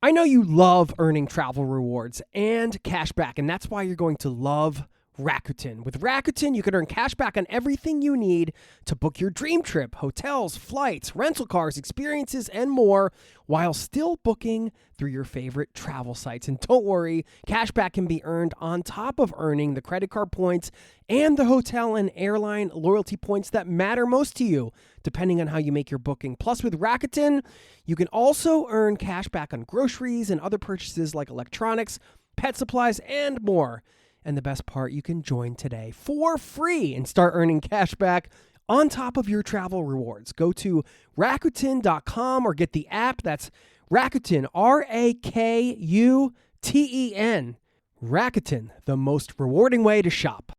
I know you love earning travel rewards and cash back, and that's why you're going to love Rakuten. With Rakuten, you can earn cash back on everything you need to book your dream trip, hotels, flights, rental cars, experiences, and more, while still booking through your favorite travel sites. And don't worry, cash back can be earned on top of earning the credit card points and the hotel and airline loyalty points that matter most to you, depending on how you make your booking. Plus, with Rakuten, you can also earn cash back on groceries and other purchases like electronics, pet supplies, and more. And the best part, you can join today for free and start earning cash back on top of your travel rewards. Go to Rakuten.com or get the app. That's Rakuten, Rakuten. Rakuten, the most rewarding way to shop.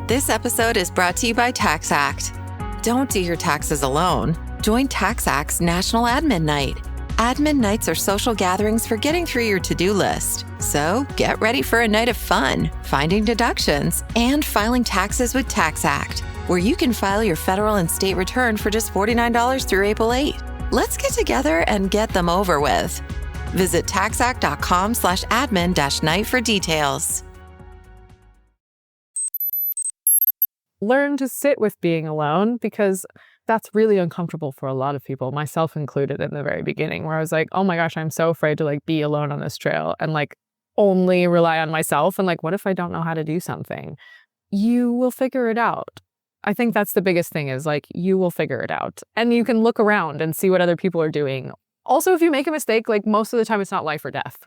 This episode is brought to you by TaxAct. Don't do your taxes alone. Join TaxAct's National Admin Night. Admin nights are social gatherings for getting through your to-do list. So get ready for a night of fun, finding deductions, and filing taxes with TaxAct, where you can file your federal and state return for just $49 through April 8. Let's get together and get them over with. Visit taxact.com/admin-night for details. Learn to sit with being alone, because that's really uncomfortable for a lot of people, myself included in the very beginning, where I was like, oh my gosh, I'm so afraid to be alone on this trail and only rely on myself. And what if I don't know how to do something? You will figure it out. I think that's the biggest thing is you will figure it out, and you can look around and see what other people are doing. Also, if you make a mistake, most of the time it's not life or death.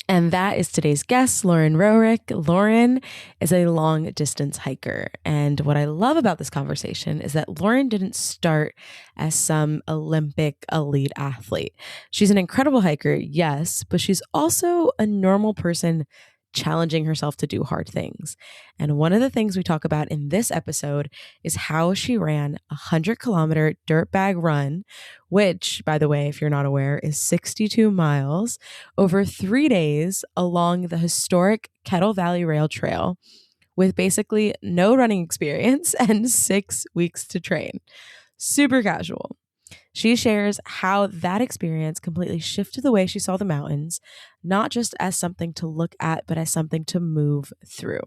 And that is today's guest, Lauren Roerick. Lauren is a long distance hiker. And what I love about this conversation is that Lauren didn't start as some Olympic elite athlete. She's an incredible hiker, yes, but she's also a normal person challenging herself to do hard things. And one of the things we talk about in this episode is how she ran a 100-kilometer dirt bag run, which, by the way, if you're not aware, is 62 miles over 3 days along the historic Kettle Valley Rail Trail with basically no running experience and 6 weeks to train. Super casual. She shares how that experience completely shifted the way she saw the mountains, not just as something to look at, but as something to move through.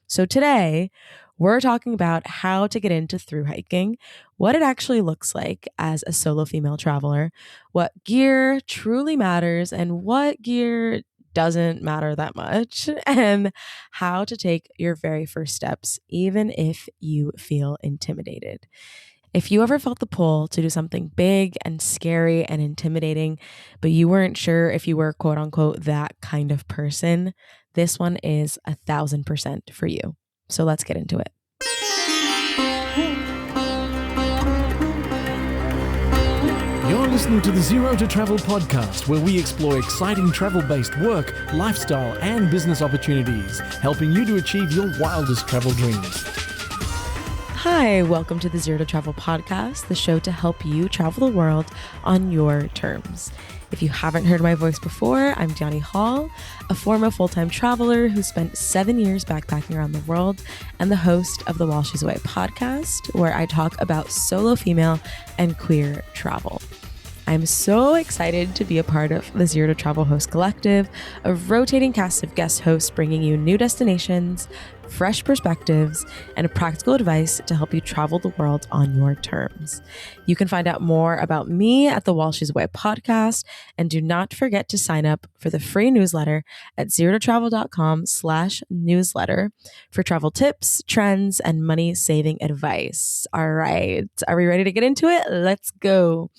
So today, we're talking about how to get into thru-hiking, what it actually looks like as a solo female traveler, what gear truly matters and what gear doesn't matter that much, and how to take your very first steps, even if you feel intimidated. If you ever felt the pull to do something big and scary and intimidating, but you weren't sure if you were quote unquote that kind of person, this one is 1,000% for you. So let's get into it. You're listening to the Zero to Travel podcast, where we explore exciting travel-based work, lifestyle, and business opportunities, helping you to achieve your wildest travel dreams. Hi, welcome to the Zero to Travel podcast, the show to help you travel the world on your terms. If you haven't heard my voice before, I'm Dianni Hall, a former full-time traveler who spent 7 years backpacking around the world and the host of the While She's Away podcast, where I talk about solo female and queer travel. I'm so excited to be a part of the Zero to Travel Host Collective, a rotating cast of guest hosts bringing you new destinations, fresh perspectives, and practical advice to help you travel the world on your terms. You can find out more about me at the While She's Away podcast, and do not forget to sign up for the free newsletter at zerototravel.com/newsletter for travel tips, trends, and money-saving advice. All right, are we ready to get into it? Let's go.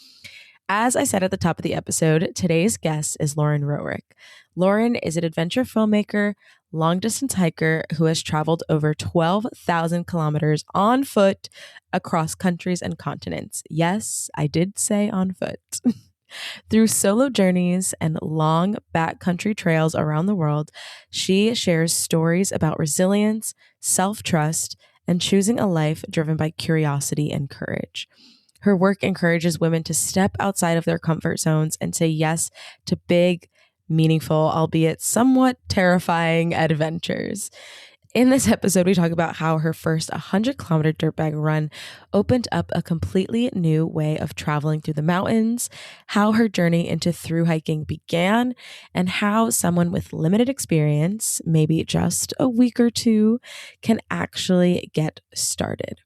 As I said at the top of the episode, today's guest is Lauren Roerick. Lauren is an adventure filmmaker, long-distance hiker who has traveled over 12,000 kilometers on foot across countries and continents. Yes, I did say on foot. Through solo journeys and long backcountry trails around the world, she shares stories about resilience, self-trust, and choosing a life driven by curiosity and courage. Her work encourages women to step outside of their comfort zones and say yes to big, meaningful, albeit somewhat terrifying adventures. In this episode, we talk about how her first 100-kilometer dirt bag run opened up a completely new way of traveling through the mountains, how her journey into thru-hiking began, and how someone with limited experience, maybe just a week or two, can actually get started.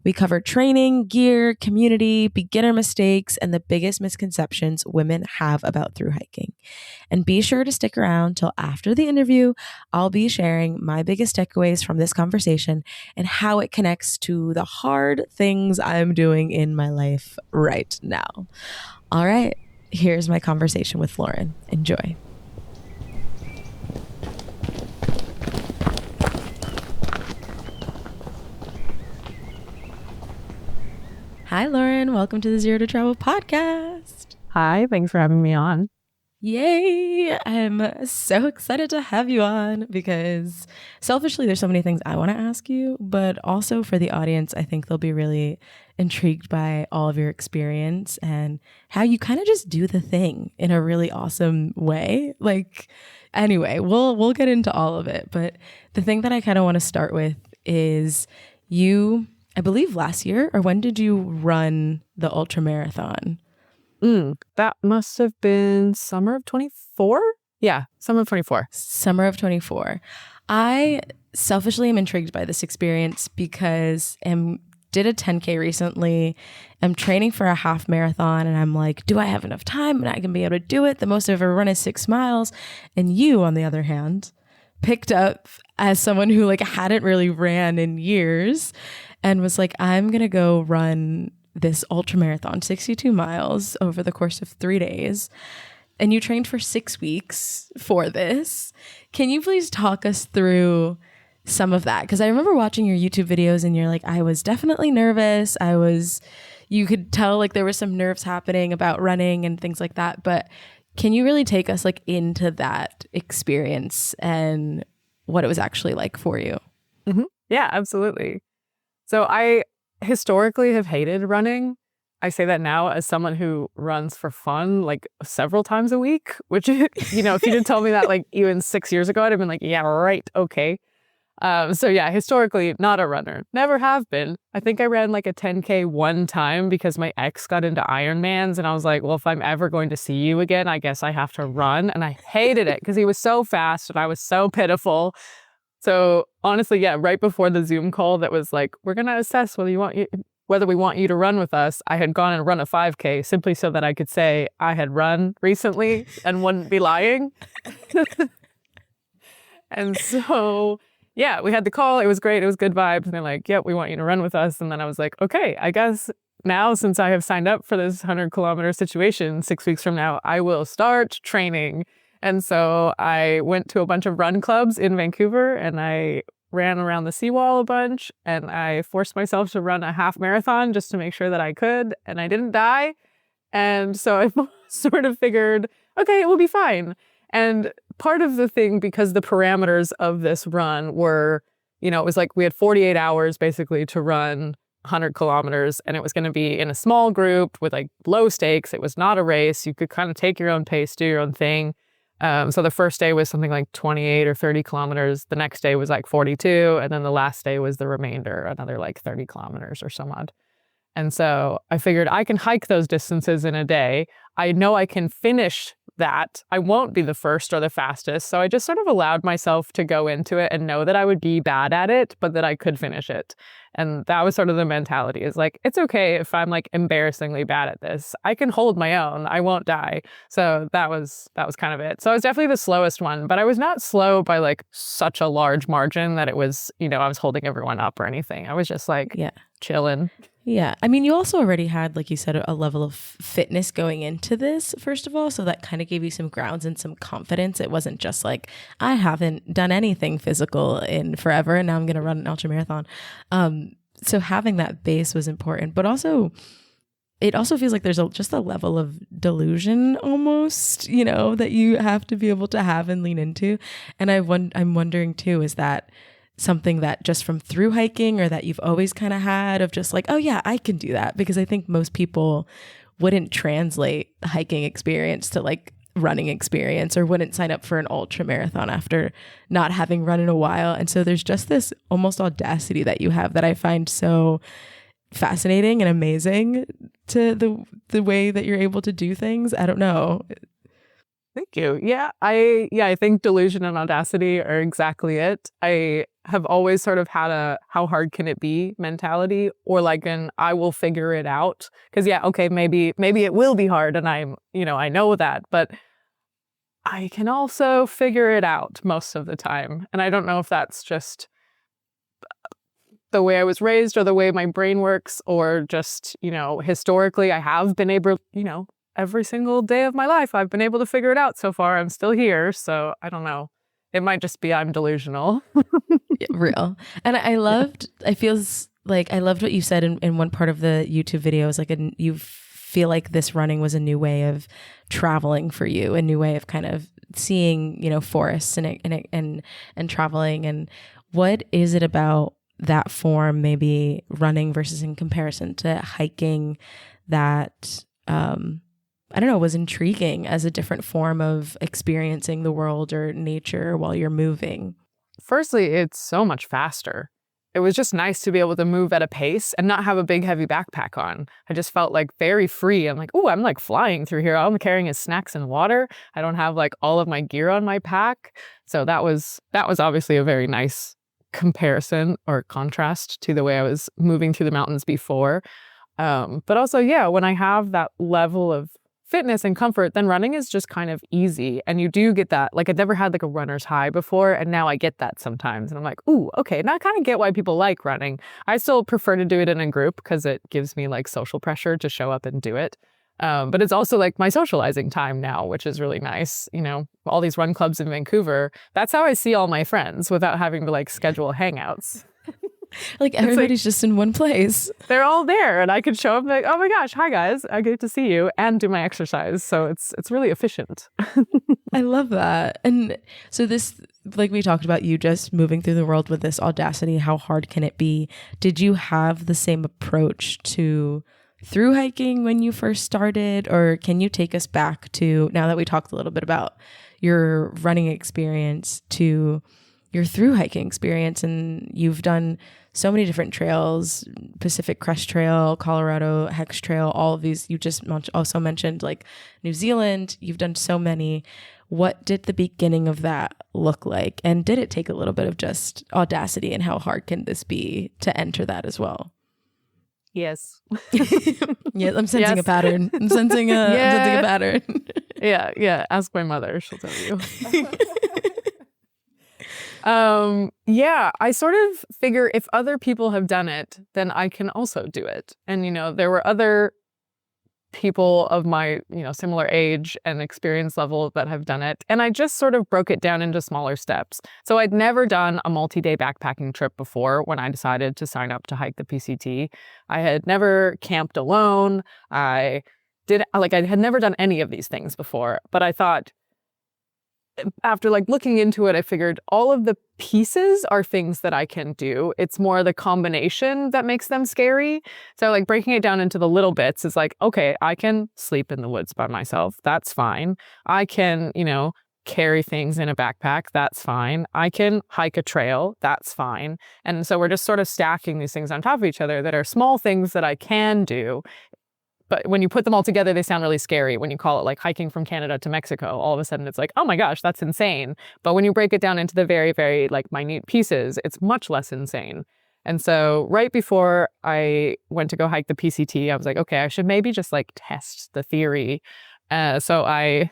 We cover training, gear, community, beginner mistakes, and the biggest misconceptions women have about thru-hiking. And be sure to stick around till after the interview. I'll be sharing my biggest takeaways from this conversation and how it connects to the hard things I'm doing in my life right now. All right, here's my conversation with Lauren. Enjoy. Hi, Lauren. Welcome to the Zero to Travel podcast. Hi, thanks for having me on. Yay! I'm so excited to have you on because selfishly, there's so many things I want to ask you, but also for the audience, I think they'll be really intrigued by all of your experience and how you kind of just do the thing in a really awesome way. Anyway, we'll get into all of it, but the thing that I kind of want to start with is you, I believe last year, or when did you run the ultra marathon? That must have been summer of 24? Yeah, summer of 24. Summer of 24. I selfishly am intrigued by this experience because I did a 10K recently. I'm training for a half marathon and I'm like, do I have enough time and I can be able to do it? The most I've ever run is 6 miles. And you, on the other hand, picked up as someone who hadn't really ran in years and was like, I'm going to go run this ultra marathon, 62 miles over the course of 3 days. And you trained for 6 weeks for this. Can you please talk us through some of that? Because I remember watching your YouTube videos and you're like, I was definitely nervous. You could tell there was some nerves happening about running and things like that. But can you really take us into that experience and what it was actually like for you? Mm-hmm. Yeah, absolutely. So I historically have hated running. I say that now as someone who runs for fun several times a week, which, if you didn't tell me that even 6 years ago, I'd have been like, yeah, right. Okay. So yeah, historically not a runner, never have been. I think I ran a 10K one time because my ex got into Ironmans and I was like, well, if I'm ever going to see you again, I guess I have to run. And I hated it because he was so fast and I was so pitiful. So honestly, yeah, right before the Zoom call that was we're going to assess whether we want you to run with us, I had gone and run a 5K simply so that I could say I had run recently and wouldn't be lying. And so, yeah, we had the call. It was great. It was good vibes. And they're like, yep, we want you to run with us. And then I was like, okay, I guess now since I have signed up for this 100-kilometer situation, 6 weeks from now, I will start training. And so I went to a bunch of run clubs in Vancouver and I ran around the seawall a bunch and I forced myself to run a half marathon just to make sure that I could. And I didn't die. And so I sort of figured, okay, it will be fine. And part of the thing, because the parameters of this run were, it was we had 48 hours basically to run 100 kilometers and it was going to be in a small group with low stakes. It was not a race. You could kind of take your own pace, do your own thing. So the first day was something like 28 or 30 kilometers. The next day was 42. And then the last day was the remainder, another 30 kilometers or some odd. And so I figured I can hike those distances in a day. I know I can finish that. I won't be the first or the fastest. So I just sort of allowed myself to go into it and know that I would be bad at it, but that I could finish it. And that was sort of the mentality is it's okay if I'm embarrassingly bad at this. I can hold my own. I won't die. So that was kind of it. So I was definitely the slowest one, but I was not slow by such a large margin that it was, I was holding everyone up or anything. I was just chilling. Yeah. I mean, you also already had, like you said, a level of fitness going into this, first of all. So that kind of gave you some grounds and some confidence. It wasn't just I haven't done anything physical in forever and now I'm going to run an ultra marathon. So having that base was important, but also it also feels like there's just a level of delusion almost, that you have to be able to have and lean into. And I'm wondering too, is that something that just from thru-hiking or that you've always kind of had of just oh yeah, I can do that? Because I think most people wouldn't translate the hiking experience to running experience or wouldn't sign up for an ultra marathon after not having run in a while. And so there's just this almost audacity that you have that I find so fascinating and amazing to the way that you're able to do things. I don't know. Thank you. Yeah, I think delusion and audacity are exactly it. I have always sort of had a how hard can it be mentality, or like an I will figure it out. Because okay, maybe it will be hard, and I know that, but I can also figure it out most of the time. And I don't know if that's just the way I was raised or the way my brain works, or just, historically I have been able, every single day of my life, I've been able to figure it out so far. I'm still here. So I don't know. It might just be I'm delusional. Real. And I loved what you said in one part of the YouTube video. Is like you feel like this running was a new way of traveling for you, a new way of kind of seeing, forests and traveling. And what is it about that form, maybe running versus in comparison to hiking, that I don't know, was intriguing as a different form of experiencing the world or nature while you're moving? Firstly, it's so much faster. It was just nice to be able to move at a pace and not have a big heavy backpack on. I just felt like very free. I'm like, oh, I'm like flying through here. All I'm carrying is snacks and water. I don't have like all of my gear on my pack. So that was obviously a very nice comparison or contrast to the way I was moving through the mountains before. But also, when I have that level of fitness and comfort, then running is just kind of easy. And you do get that. Like, I'd never had like a runner's high before, and now I get that sometimes. And I'm like, ooh, okay, now I kind of get why people like running. I still prefer to do it in a group because it gives me like social pressure to show up and do it. But it's also like my socializing time now, which is really nice. All these run clubs in Vancouver, that's how I see all my friends without having to like schedule hangouts. Like everybody's just in one place. They're all there, and I could show up like, oh my gosh, hi guys, I get to see you and do my exercise. So it's really efficient. I love that. And so this, like we talked about, you just moving through the world with this audacity, how hard can it be? Did you have the same approach to through hiking when you first started, or can you take us back to, now that we talked a little bit about your running experience, to your through hiking experience? And you've done so many different trails, Pacific Crest Trail, Colorado, Hex Trail, all of these. You just also mentioned like New Zealand. You've done so many. What did the beginning of that look like? And did it take a little bit of just audacity, and how hard can this be to enter that as well? Yes. Yeah, I'm sensing a pattern. I'm sensing a pattern. Yeah. Ask my mother. She'll tell you. I sort of figure if other people have done it, then I can also do it. And, there were other people of my, similar age and experience level that have done it. And I just sort of broke it down into smaller steps. So I'd never done a multi-day backpacking trip before when I decided to sign up to hike the PCT. I had never camped alone. I had never done any of these things before, but I thought, after like looking into it, I figured all of the pieces are things that I can do. It's more the combination that makes them scary. So like breaking it down into the little bits is like, okay, I can sleep in the woods by myself. That's fine. I can, carry things in a backpack. That's fine. I can hike a trail. That's fine. And so we're just sort of stacking these things on top of each other that are small things that I can do. But when you put them all together, they sound really scary. When you call it like hiking from Canada to Mexico, all of a sudden it's like, oh my gosh, that's insane. But when you break it down into the very, very like minute pieces, it's much less insane. And so right before I went to go hike the PCT, I was like, okay, I should maybe just like test the theory. So I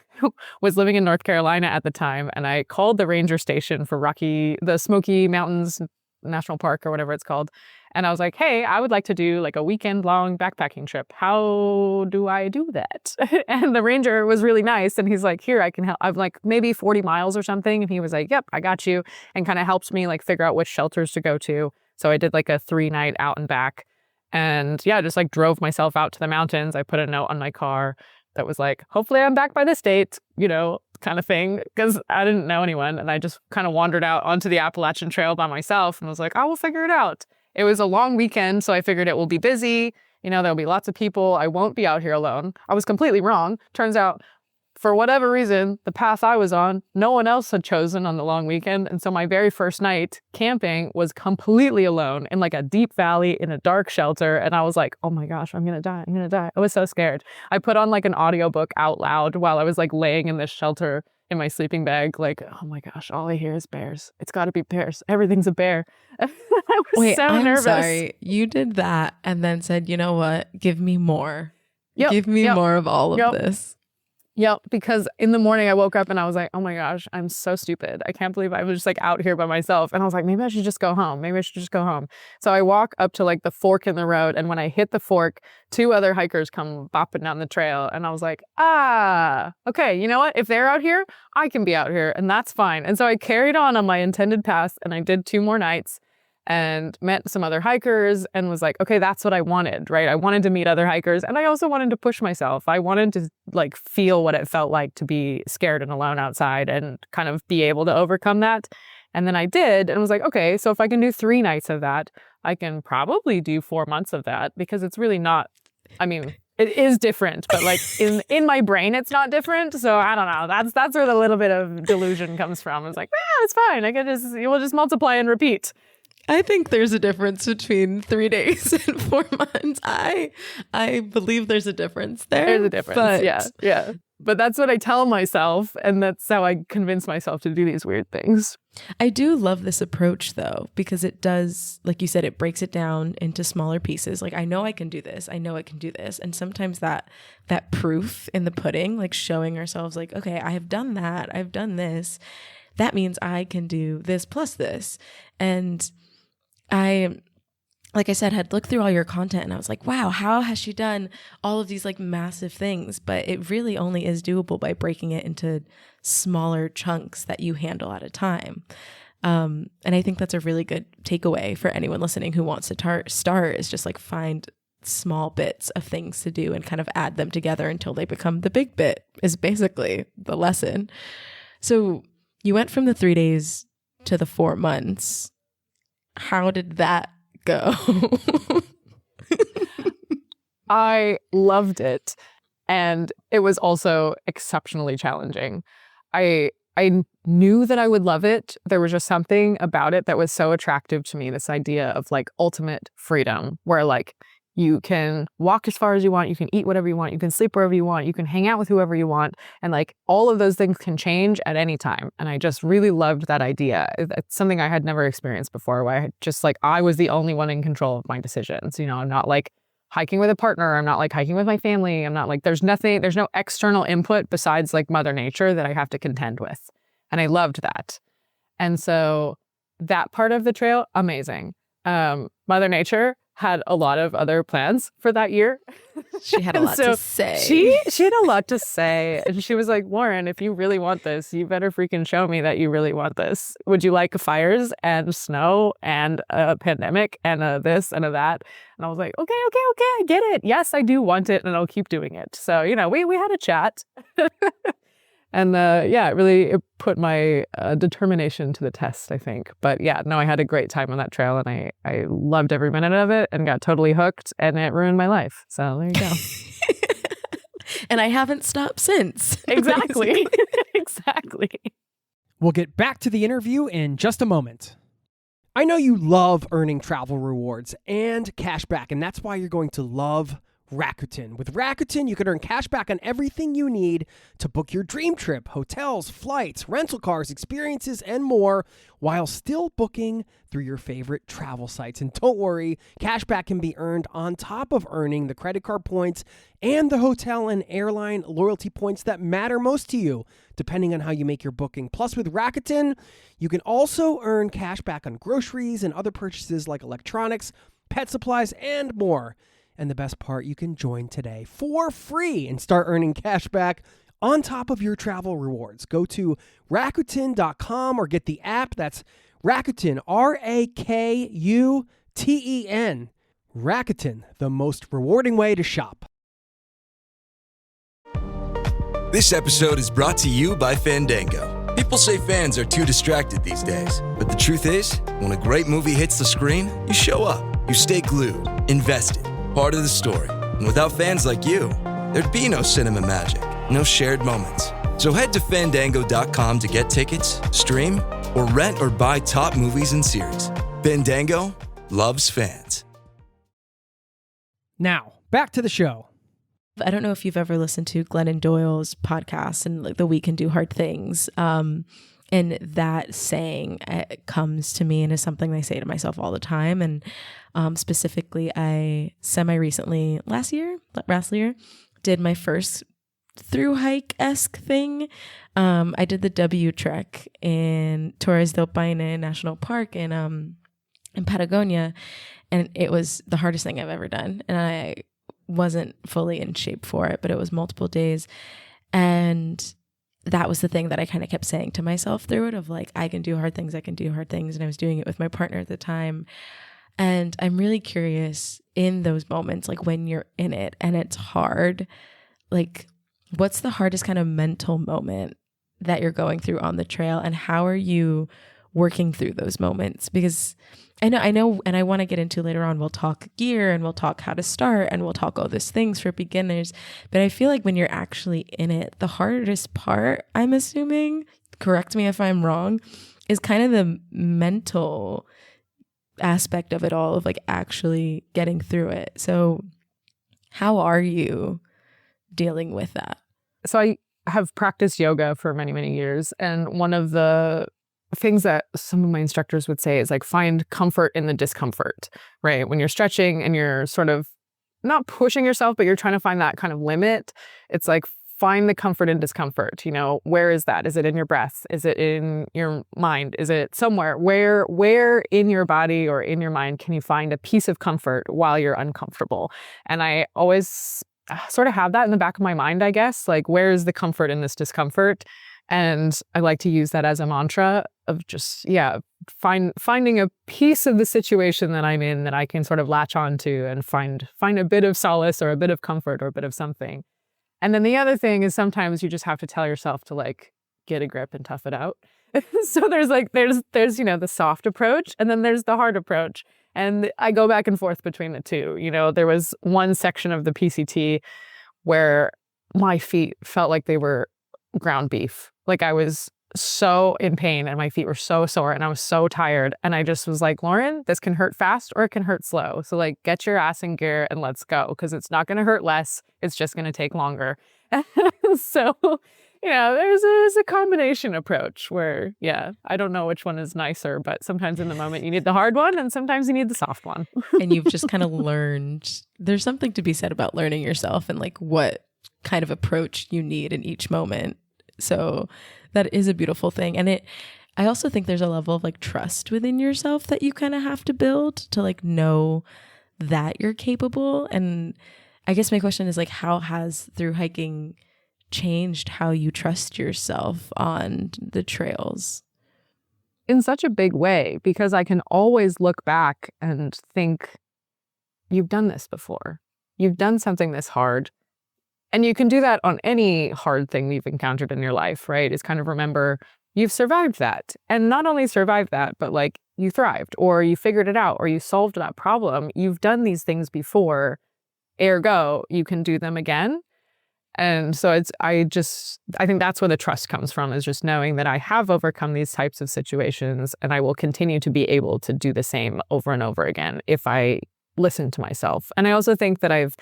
was living in North Carolina at the time, and I called the ranger station for the Smoky Mountains National Park or whatever it's called. And I was like, hey, I would like to do like a weekend long backpacking trip. How do I do that? And the ranger was really nice. And he's like, here, I can help. I'm like maybe 40 miles or something. And he was like, yep, I got you. And kind of helped me like figure out which shelters to go to. So I did like a 3-night out and back. And just like drove myself out to the mountains. I put a note on my car that was like, hopefully I'm back by this date, kind of thing, because I didn't know anyone. And I just kind of wandered out onto the Appalachian Trail by myself and was like, I will figure it out. It was a long weekend, so I figured it will be busy. There'll be lots of people. I won't be out here alone. I was completely wrong. Turns out for whatever reason, the path I was on, no one else had chosen on the long weekend. And so my very first night camping was completely alone in like a deep valley in a dark shelter. And I was like, oh my gosh, I'm going to die. I'm going to die. I was so scared. I put on like an audiobook out loud while I was like laying in this shelter in my sleeping bag. Like, oh my gosh, all I hear is bears. It's got to be bears. Everything's a bear. I was so nervous. Sorry. You did that and then said, you know what? Give me more. Yep, Give me more of all of this. Yep, because in the morning I woke up and I was like, oh my gosh, I'm so stupid. I can't believe I was just like out here by myself. And I was like, maybe I should just go home. Maybe I should just go home. So I walk up to like the fork in the road. And when I hit the fork, 2 other hikers come bopping down the trail. And I was like, okay, you know what? If they're out here, I can be out here and that's fine. And so I carried on my intended path and I did 2 more nights and met some other hikers and was like, okay, that's what I wanted, right? I wanted to meet other hikers and I also wanted to push myself. I wanted to like feel what it felt like to be scared and alone outside and kind of be able to overcome that. And then I did and was like, okay, so if I can do 3 nights of that, I can probably do 4 months of that because it's really not, I mean, it is different, but like in my brain, it's not different. So I don't know. That's where the little bit of delusion comes from. It's like, it's fine. We'll just multiply and repeat. I think there's a difference between 3 days and 4 months. I believe there's a difference there. There's a difference, yeah. But that's what I tell myself, and that's how I convince myself to do these weird things. I do love this approach, though, because it does, like you said, it breaks it down into smaller pieces. Like, I know I can do this. I know I can do this. And sometimes that proof in the pudding, like showing ourselves like, okay, I have done that. I've done this. That means I can do this plus this. And I, like I said, had looked through all your content and I was like, wow, how has she done all of these like massive things? But it really only is doable by breaking it into smaller chunks that you handle at a time. And I think that's a really good takeaway for anyone listening who wants to start is just like find small bits of things to do and kind of add them together until they become the big bit is basically the lesson. So you went from the 3 days to the 4 months. How did that go? I loved it. And it was also exceptionally challenging. I knew that I would love it. There was just something about it that was so attractive to me, this idea of like ultimate freedom, where like you can walk as far as you want, you can eat whatever you want, you can sleep wherever you want, you can hang out with whoever you want, and like all of those things can change at any time. And I just really loved that idea. It's something I had never experienced before, where I just like I was the only one in control of my decisions. You know, I'm not like hiking with a partner, I'm not like hiking with my family, I'm not like there's no external input besides like Mother Nature that I have to contend with. And I loved that. And so that part of the trail, amazing. Mother Nature had a lot of other plans for that year. She had a lot to say. She had a lot to say. And she was like, Lauren, if you really want this, you better freaking show me that you really want this. Would you like fires and snow and a pandemic and a this and a that? And I was like, okay, I get it. Yes, I do want it and I'll keep doing it. So, you know, we had a chat. And it put my determination to the test, I think. But yeah, no, I had a great time on that trail and I loved every minute of it and got totally hooked and it ruined my life. So there you go. And I haven't stopped since. Exactly. Exactly. We'll get back to the interview in just a moment. I know you love earning travel rewards and cash back, and that's why you're going to love Rakuten. With Rakuten, you can earn cash back on everything you need to book your dream trip, hotels, flights, rental cars, experiences, and more, while still booking through your favorite travel sites. And don't worry, cash back can be earned on top of earning the credit card points and the hotel and airline loyalty points that matter most to you, depending on how you make your booking. Plus, with Rakuten, you can also earn cash back on groceries and other purchases like electronics, pet supplies, and more. And the best part, you can join today for free and start earning cash back on top of your travel rewards. Go to Rakuten.com or get the app. That's Rakuten, Rakuten. Rakuten, the most rewarding way to shop. This episode is brought to you by Fandango. People say fans are too distracted these days, but the truth is, when a great movie hits the screen, you show up, you stay glued, invested, part of the story. And without fans like you, there'd be no cinema magic. no shared moments. So head to Fandango.com to get tickets, stream, or rent or buy top movies and series. Fandango loves fans. Now, back to the show. I don't know if you've ever listened to Glennon Doyle's podcast and like the We Can Do Hard Things. And that saying comes to me and is something I say to myself all the time. And specifically, I semi-recently, last year, did my first thru-hike-esque thing. I did the W Trek in Torres del Paine National Park in Patagonia. And it was the hardest thing I've ever done. And I wasn't fully in shape for it, but it was multiple days. And that was the thing that I kind of kept saying to myself through it of like, I can do hard things. And I was doing it with my partner at the time. And I'm really curious in those moments, like when you're in it and it's hard, like what's the hardest kind of mental moment that you're going through on the trail, and how are you working through those moments? Because I know, and I want to get into later on, we'll talk gear and we'll talk how to start and we'll talk all those things for beginners. But I feel like when you're actually in it, the hardest part, I'm assuming, correct me if I'm wrong, is kind of the mental aspect of it all, of like actually getting through it. So how are you dealing with that? So I have practiced yoga for many, many years. And one of the things that some of my instructors would say is like, find comfort in the discomfort, right? When you're stretching and you're sort of not pushing yourself, but you're trying to find that kind of limit. It's like, find the comfort in discomfort. Where is that? Is it in your breath? Is it in your mind? Is it somewhere? Where in your body or in your mind can you find a piece of comfort while you're uncomfortable? And I always sort of have that in the back of my mind, I guess, like, where is the comfort in this discomfort? And I like to use that as a mantra of just, finding a piece of the situation that I'm in that I can sort of latch onto and find a bit of solace or a bit of comfort or a bit of something. And then the other thing is sometimes you just have to tell yourself to like get a grip and tough it out. So there's the soft approach and then there's the hard approach. And I go back and forth between the two. There was one section of the PCT where my feet felt like they were ground beef. Like I was so in pain and my feet were so sore and I was so tired. And I just was like, Lauren, this can hurt fast or it can hurt slow. So like, get your ass in gear and let's go, because it's not going to hurt less. It's just going to take longer. So, there's a combination approach where, I don't know which one is nicer, but sometimes in the moment you need the hard one and sometimes you need the soft one. And you've just kind of learned, there's something to be said about learning yourself and like what kind of approach you need in each moment. So that is a beautiful thing. And I also think there's a level of like trust within yourself that you kind of have to build to like know that you're capable. And I guess my question is like, how has thru hiking changed how you trust yourself on the trails? In such a big way, because I can always look back and think, you've done this before. You've done something this hard. And you can do that on any hard thing you've encountered in your life, right? Is kind of remember you've survived that. And not only survived that, but like you thrived or you figured it out or you solved that problem. You've done these things before, ergo, you can do them again. And so I think that's where the trust comes from, is just knowing that I have overcome these types of situations and I will continue to be able to do the same over and over again if I listen to myself. And I also think that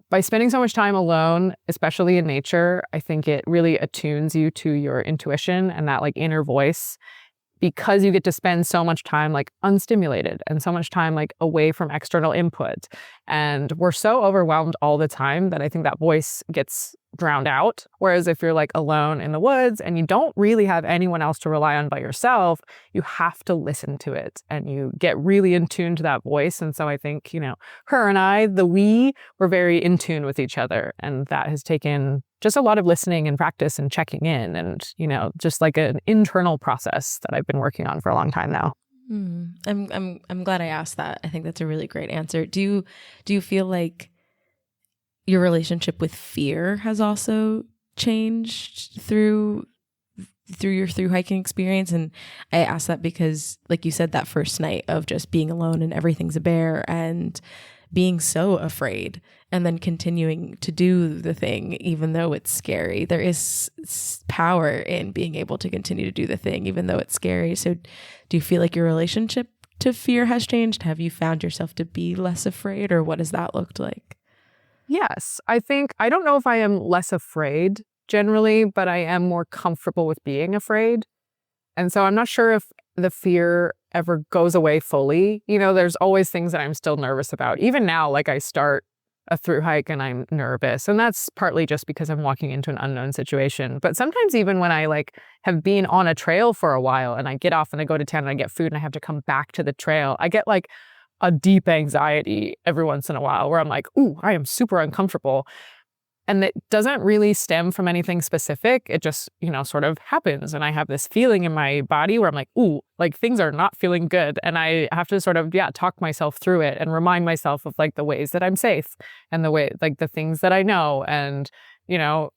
by spending so much time alone, especially in nature, I think it really attunes you to your intuition and that like inner voice, because you get to spend so much time like unstimulated and so much time like away from external input. And we're so overwhelmed all the time that I think that voice gets drowned out. Whereas if you're like alone in the woods and you don't really have anyone else to rely on but yourself, you have to listen to it and you get really in tune to that voice. And so I think, her and I, we were very in tune with each other. And that has taken just a lot of listening and practice and checking in and, just like an internal process that I've been working on for a long time now. I'm glad I asked that. I think that's a really great answer. Do you feel like your relationship with fear has also changed through your thru hiking experience? And I asked that because, like you said, that first night of just being alone and everything's a bear and being so afraid and then continuing to do the thing, even though it's scary. There is power in being able to continue to do the thing, even though it's scary. So do you feel like your relationship to fear has changed? Have you found yourself to be less afraid, or what has that looked like? Yes, I don't know if I am less afraid generally, but I am more comfortable with being afraid. And so I'm not sure if the fear ever goes away fully. You know, there's always things that I'm still nervous about. Even now, like I start a thru hike and I'm nervous. And that's partly just because I'm walking into an unknown situation. But sometimes even when I like have been on a trail for a while and I get off and I go to town and I get food and I have to come back to the trail, I get like a deep anxiety every once in a while where I'm like, ooh, I am super uncomfortable. And it doesn't really stem from anything specific. It just, you know, sort of happens. And I have this feeling in my body where I'm like, ooh, like things are not feeling good. And I have to sort of, talk myself through it and remind myself of like the ways that I'm safe and the way, like the things that I know, and, you know,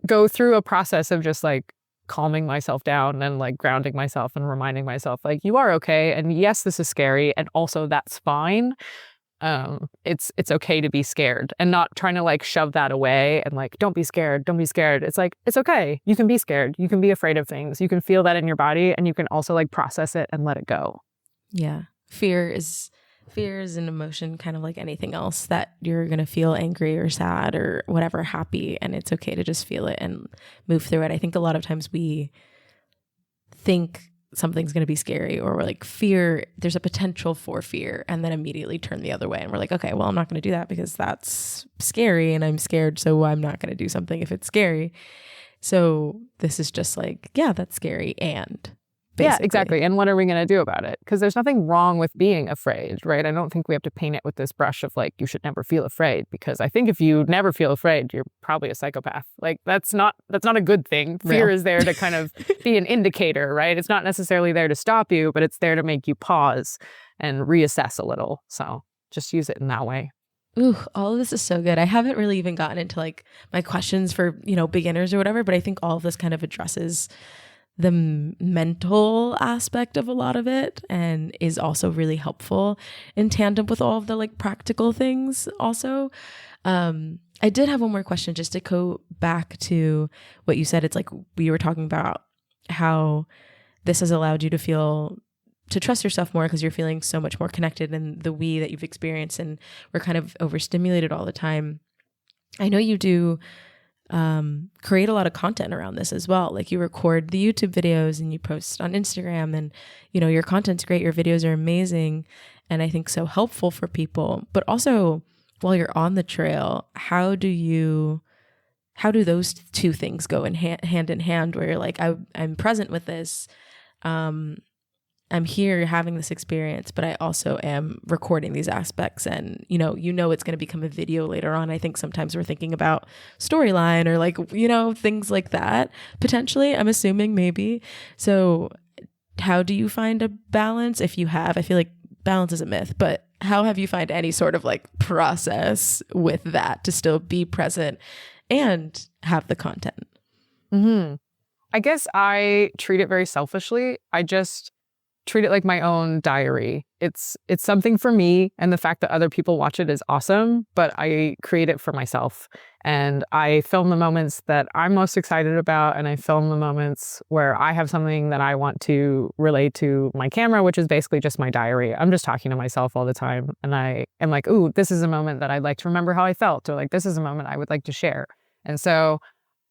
go through a process of just like calming myself down and like grounding myself and reminding myself like, you are okay. And yes, this is scary. And also that's fine. It's okay to be scared, and not trying to like shove that away and like, don't be scared. It's like, it's okay. You can be scared. You can be afraid of things. You can feel that in your body, and you can also like process it and let it go. Yeah. Fear is an emotion, kind of like anything else that you're going to feel, angry or sad or whatever, happy. And it's okay to just feel it and move through it. I think a lot of times we think something's going to be scary, or we're like, fear, there's a potential for fear, and then immediately turn the other way. And we're like, okay, well, I'm not going to do that because that's scary and I'm scared. So I'm not going to do something if it's scary. So this is just like, yeah, that's scary. And basically. Yeah, exactly. And what are we going to do about it? Because there's nothing wrong with being afraid, right? I don't think we have to paint it with this brush of like, you should never feel afraid, because I think if you never feel afraid, you're probably a psychopath. Like that's not a good thing. Fear is there to kind of be an indicator, right? It's not necessarily there to stop you, but it's there to make you pause and reassess a little. So just use it in that way. Ooh, all of this is so good. I haven't really even gotten into like my questions for, beginners or whatever, but I think all of this kind of addresses the mental aspect of a lot of it, and is also really helpful in tandem with all of the like practical things also. I did have one more question just to go back to what you said. It's like we were talking about how this has allowed you to trust yourself more because you're feeling so much more connected in the we that you've experienced, and we're kind of overstimulated all the time. I know you do create a lot of content around this as well. Like you record the YouTube videos and you post on Instagram, and your content's great. Your videos are amazing, and I think so helpful for people. But also, while you're on the trail, how do those two things go in hand in hand? Where you're like, I'm present with this, I'm here having this experience, but I also am recording these aspects, and it's going to become a video later on. I think sometimes we're thinking about storyline or like, things like that potentially, I'm assuming maybe. So how do you find a balance? If you have, I feel like balance is a myth, but how have you find any sort of like process with that to still be present and have the content? Mm-hmm. I guess I treat it very selfishly. I just treat it like my own diary. It's something for me, and the fact that other people watch it is awesome, but I create it for myself. And I film the moments that I'm most excited about, and I film the moments where I have something that I want to relate to my camera, which is basically just my diary. I'm just talking to myself all the time, and I am like, ooh, this is a moment that I'd like to remember how I felt, or like, this is a moment I would like to share. And so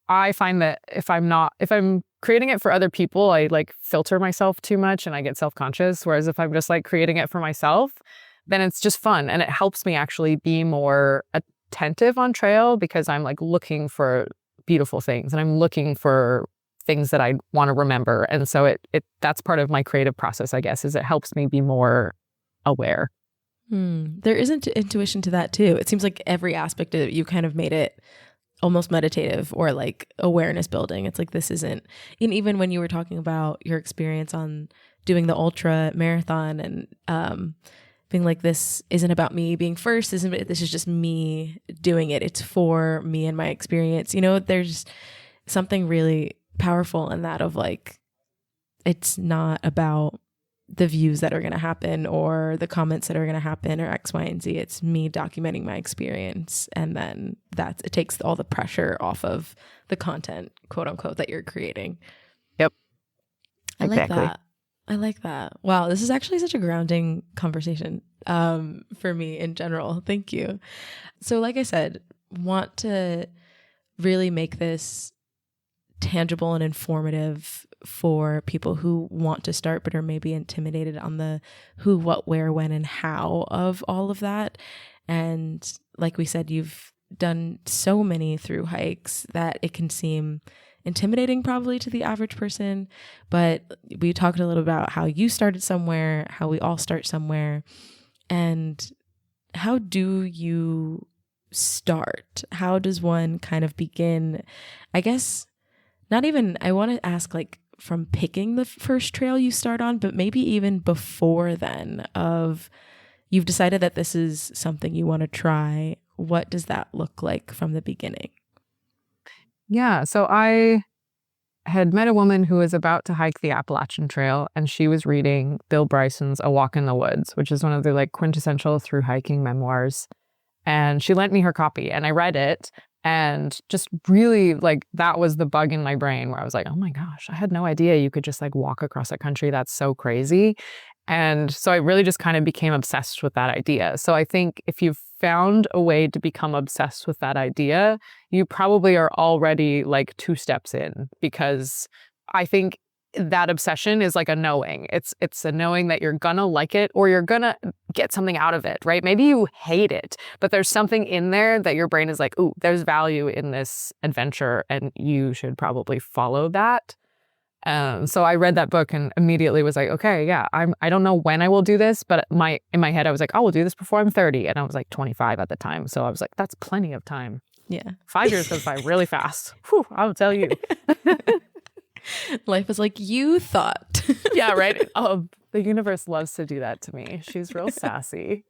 I find that if I'm creating it for other people, I like filter myself too much and I get self-conscious. Whereas if I'm just like creating it for myself, then it's just fun. And it helps me actually be more attentive on trail, because I'm like looking for beautiful things and I'm looking for things that I want to remember. And so that's part of my creative process, I guess, is it helps me be more aware. There is intuition to that too. It seems like every aspect of it, you kind of made it almost meditative or like awareness building. It's like, this isn't, and even when you were talking about your experience on doing the ultra marathon and being like, this isn't about me being first, this is just me doing it. It's for me and my experience. There's something really powerful in that of like, it's not about the views that are going to happen or the comments that are going to happen or X, Y, and Z. It's me documenting my experience. And then it takes all the pressure off of the content, quote unquote, that you're creating. Yep. I like that. I like that. Wow. This is actually such a grounding conversation for me in general. Thank you. So like I said, want to really make this tangible and informative for people who want to start but are maybe intimidated on the who, what, where, when, and how of all of that. And like we said, you've done so many through hikes that it can seem intimidating probably to the average person. But we talked a little about how you started somewhere, how we all start somewhere, and how do you start? How does one kind of begin? I guess not even, I want to ask like from picking the first trail you start on, but maybe even before then of you've decided that this is something you want to try. What does that look like from the beginning? Yeah. So I had met a woman who was about to hike the Appalachian Trail, and she was reading Bill Bryson's A Walk in the Woods, which is one of the like quintessential through hiking memoirs. And she lent me her copy and I read it, and just really like that was the bug in my brain where I was like, oh my gosh, I had no idea you could just like walk across a country. That's so crazy. And so I really just kind of became obsessed with that idea. So I think if you've found a way to become obsessed with that idea, you probably are already like 2 steps in, because I think that obsession is like a knowing. It's a knowing that you're gonna like it or you're gonna get something out of it, right? Maybe you hate it, but there's something in there that your brain is like, ooh, there's value in this adventure and you should probably follow that. So I read that book and immediately was like, okay, yeah, I don't know when I will do this, but in my head I was like, I will do this before I'm 30. And I was like 25 at the time. So I was like, that's plenty of time. Yeah. 5 years goes by really fast. Whew, I'll tell you. Life is like you thought. Yeah, right. Oh, the universe loves to do that to me. She's real sassy.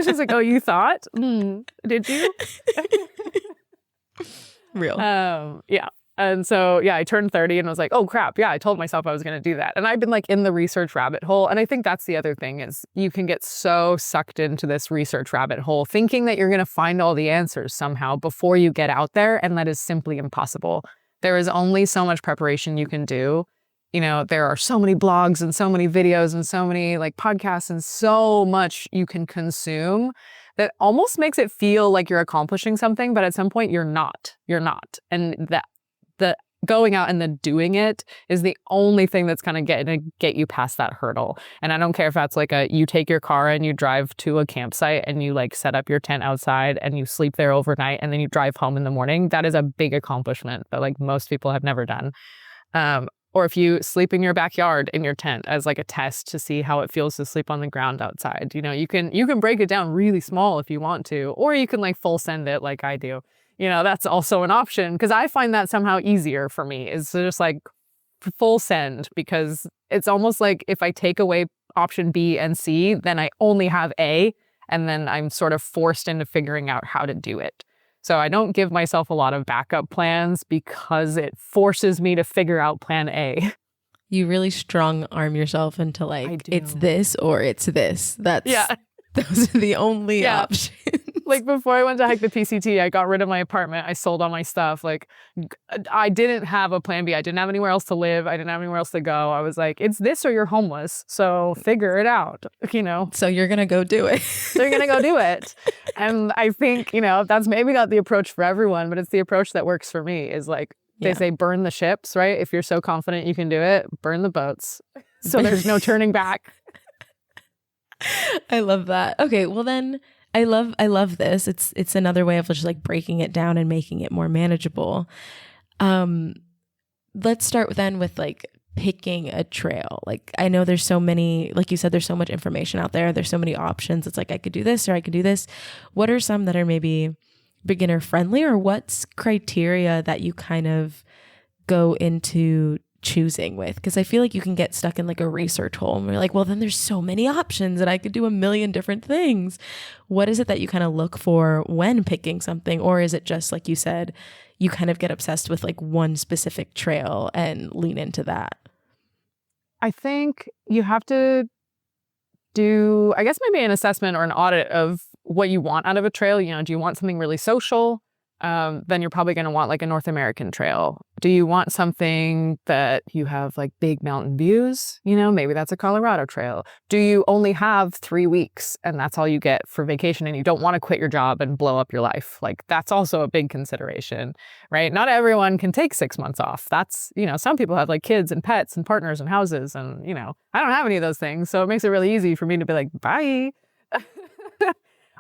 She's like, oh, you thought? Did you? Real. Yeah. And so, yeah, I turned 30 and was like, oh, crap. Yeah, I told myself I was going to do that. And I've been like in the research rabbit hole. And I think that's the other thing is you can get so sucked into this research rabbit hole thinking that you're going to find all the answers somehow before you get out there. And that is simply impossible. There is only so much preparation you can do. You know, there are so many blogs and so many videos and so many like podcasts and so much you can consume that almost makes it feel like you're accomplishing something. But at some point you're not. You're not. And the going out and then doing it is the only thing that's kind of going to get you past that hurdle. And I don't care if that's like you take your car and you drive to a campsite and you like set up your tent outside and you sleep there overnight and then you drive home in the morning. That is a big accomplishment that like most people have never done. Or if you sleep in your backyard in your tent as like a test to see how it feels to sleep on the ground outside. You know, you can break it down really small if you want to, or you can like full send it like I do. You know, that's also an option because I find that somehow easier for me is to just like full send, because it's almost like if I take away option B and C, then I only have A, and then I'm sort of forced into figuring out how to do it. So I don't give myself a lot of backup plans because it forces me to figure out plan A. You really strong arm yourself into like, it's this or it's this. Those are the only options. Like before I went to hike the PCT, I got rid of my apartment. I sold all my stuff. Like I didn't have a plan B. I didn't have anywhere else to live. I didn't have anywhere else to go. I was like, it's this or you're homeless. So figure it out, you know? So you're going to go do it. So you're going to go do it. And I think, you know, that's maybe not the approach for everyone, but it's the approach that works for me is like, they say burn the ships, right? If you're so confident you can do it, burn the boats. So there's no turning back. I love that. Okay, well then I love this. It's another way of just like breaking it down and making it more manageable. Let's start then with like picking a trail. Like I know there's so many, like you said, there's so much information out there. There's so many options. It's like I could do this or I could do this. What are some that are maybe beginner friendly, or what's criteria that you kind of go into choosing with? Because I feel like you can get stuck in like a research hole and we're like, well, then there's so many options and I could do a million different things. What is it that you kind of look for when picking something? Or is it just like you said, you kind of get obsessed with like one specific trail and lean into that? I think you have to do, I guess, maybe an assessment or an audit of what you want out of a trail. You know, do you want something really social? Then you're probably going to want like a North American trail. Do you want something that you have like big mountain views? You know, maybe that's a Colorado trail. Do you only have 3 weeks and that's all you get for vacation and you don't want to quit your job and blow up your life? Like that's also a big consideration, right? Not everyone can take 6 months off. That's, you know, some people have like kids and pets and partners and houses and, you know, I don't have any of those things. So it makes it really easy for me to be like, bye.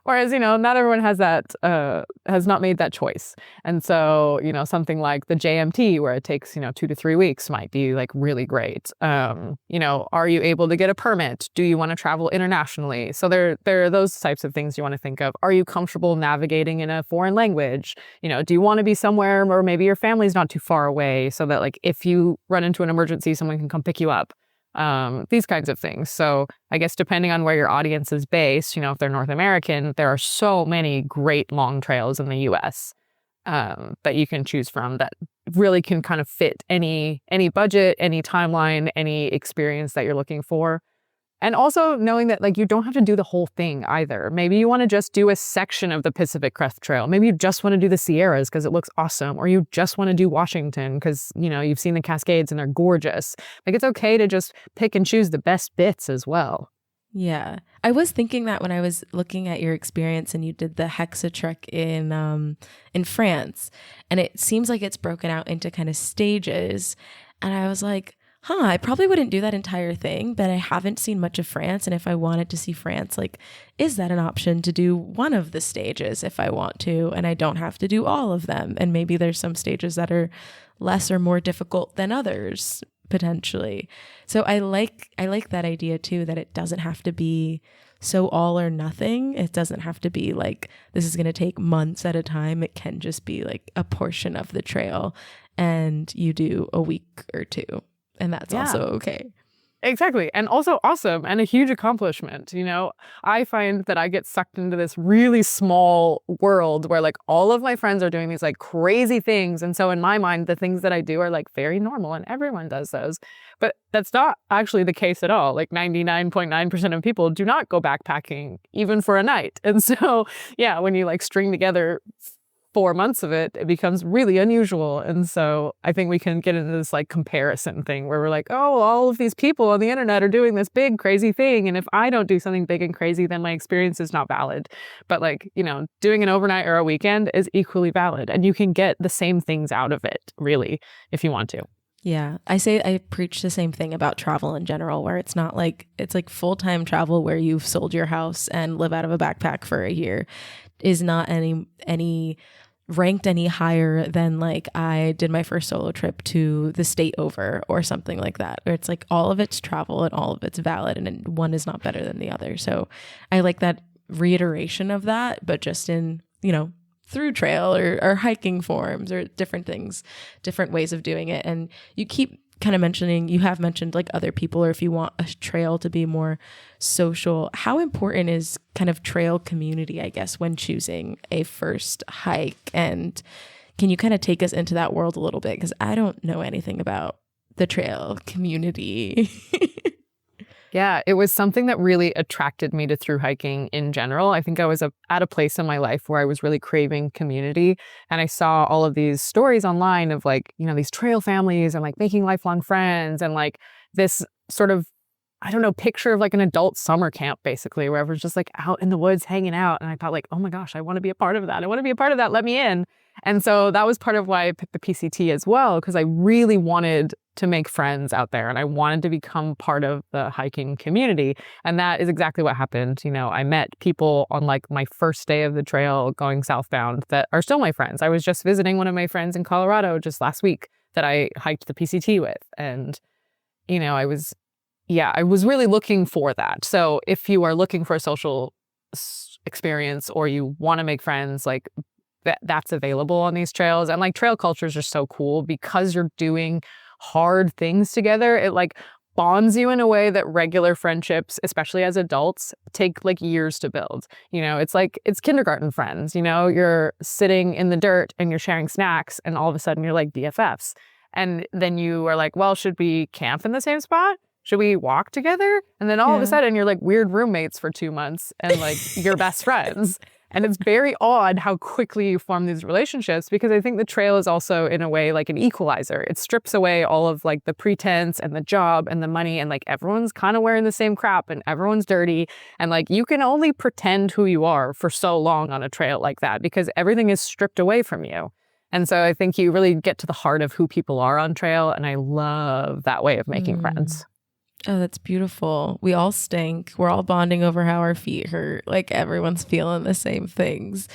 Whereas, you know, not everyone has that, has not made that choice. And so, you know, something like the JMT where it takes, you know, 2 to 3 weeks might be like really great. You know, are you able to get a permit? Do you want to travel internationally? So there are those types of things you want to think of. Are you comfortable navigating in a foreign language? You know, do you want to be somewhere where maybe your family's not too far away so that like if you run into an emergency, someone can come pick you up? These kinds of things. So I guess depending on where your audience is based, you know, if they're North American, there are so many great long trails in the US that you can choose from that really can kind of fit any budget, any timeline, any experience that you're looking for. And also knowing that like you don't have to do the whole thing either. Maybe you want to just do a section of the Pacific Crest Trail. Maybe you just want to do the Sierras because it looks awesome. Or you just want to do Washington because, you know, you've seen the Cascades and they're gorgeous. Like it's okay to just pick and choose the best bits as well. Yeah. I was thinking that when I was looking at your experience and you did the Hexatrek in France, and it seems like it's broken out into kind of stages. And I was like, I probably wouldn't do that entire thing, but I haven't seen much of France. And if I wanted to see France, like, is that an option to do one of the stages if I want to, and I don't have to do all of them? And maybe there's some stages that are less or more difficult than others, potentially. So I like that idea too, that it doesn't have to be so all or nothing. It doesn't have to be like, this is going to take months at a time. It can just be like a portion of the trail and you do a week or two. And that's also okay. Exactly. And also awesome and a huge accomplishment. You know, I find that I get sucked into this really small world where like all of my friends are doing these like crazy things. And so in my mind, the things that I do are like very normal and everyone does those. But that's not actually the case at all. Like 99.9% of people do not go backpacking even for a night. And so, yeah, when you like string together 4 months of it, it becomes really unusual. And so I think we can get into this like comparison thing where we're like, oh, all of these people on the internet are doing this big crazy thing. And if I don't do something big and crazy, then my experience is not valid. But like, you know, doing an overnight or a weekend is equally valid. And you can get the same things out of it, really, if you want to. Yeah. I preach the same thing about travel in general, where it's not like, it's like full-time travel where you've sold your house and live out of a backpack for a year is not any ranked any higher than like I did my first solo trip to the state over or something like that, where it's like all of it's travel and all of it's valid and one is not better than the other. So I like that reiteration of that, but just in, you know, through trail or hiking forums or different things, different ways of doing it. And you keep kind of mentioning, you have mentioned like other people, or if you want a trail to be more social, how important is kind of trail community, I guess, when choosing a first hike? And can you kind of take us into that world a little bit? Because I don't know anything about the trail community. Yeah, it was something that really attracted me to thru hiking in general. I think I was at a place in my life where I was really craving community. And I saw all of these stories online of like, you know, these trail families and like making lifelong friends and like this sort of, I don't know, picture of like an adult summer camp, basically, where everyone's just like out in the woods hanging out. And I thought like, oh my gosh, I want to be a part of that. I want to be a part of that. Let me in. And so that was part of why I picked the PCT as well, because I really wanted to make friends out there and I wanted to become part of the hiking community. And that is exactly what happened. You know, I met people on like my first day of the trail going southbound that are still my friends. I was just visiting one of my friends in Colorado just last week that I hiked the PCT with. And, you know, I was really looking for that. So if you are looking for a social experience or you want to make friends, like that's available on these trails. And like trail cultures are so cool because you're doing hard things together. It like bonds you in a way that regular friendships, especially as adults, take like years to build. You know, it's like, it's kindergarten friends, you know, you're sitting in the dirt and you're sharing snacks and all of a sudden you're like BFFs. And then you are like, well, should we camp in the same spot? should we walk together? And then all of Yeah. a sudden you're like weird roommates for 2 months and like you're best friends. And it's very odd how quickly you form these relationships, because I think the trail is also in a way like an equalizer. It strips away all of like the pretense and the job and the money, and like everyone's kind of wearing the same crap and everyone's dirty. And like you can only pretend who you are for so long on a trail like that, because everything is stripped away from you. And so I think you really get to the heart of who people are on trail. And I love that way of making friends. Oh, that's beautiful. We all stink. We're all bonding over how our feet hurt. Like everyone's feeling the same things.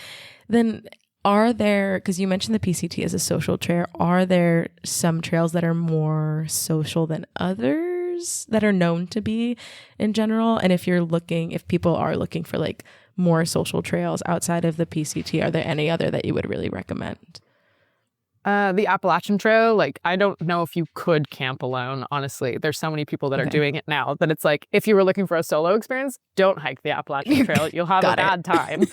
Then are there, because you mentioned the PCT as a social trail, are there some trails that are more social than others that are known to be in general? And if people are looking for like more social trails outside of the PCT, are there any other that you would really recommend? The Appalachian Trail, like, I don't know if you could camp alone, honestly. There's so many people that are doing it now that it's like, if you were looking for a solo experience, don't hike the Appalachian Trail. You'll have a bad time.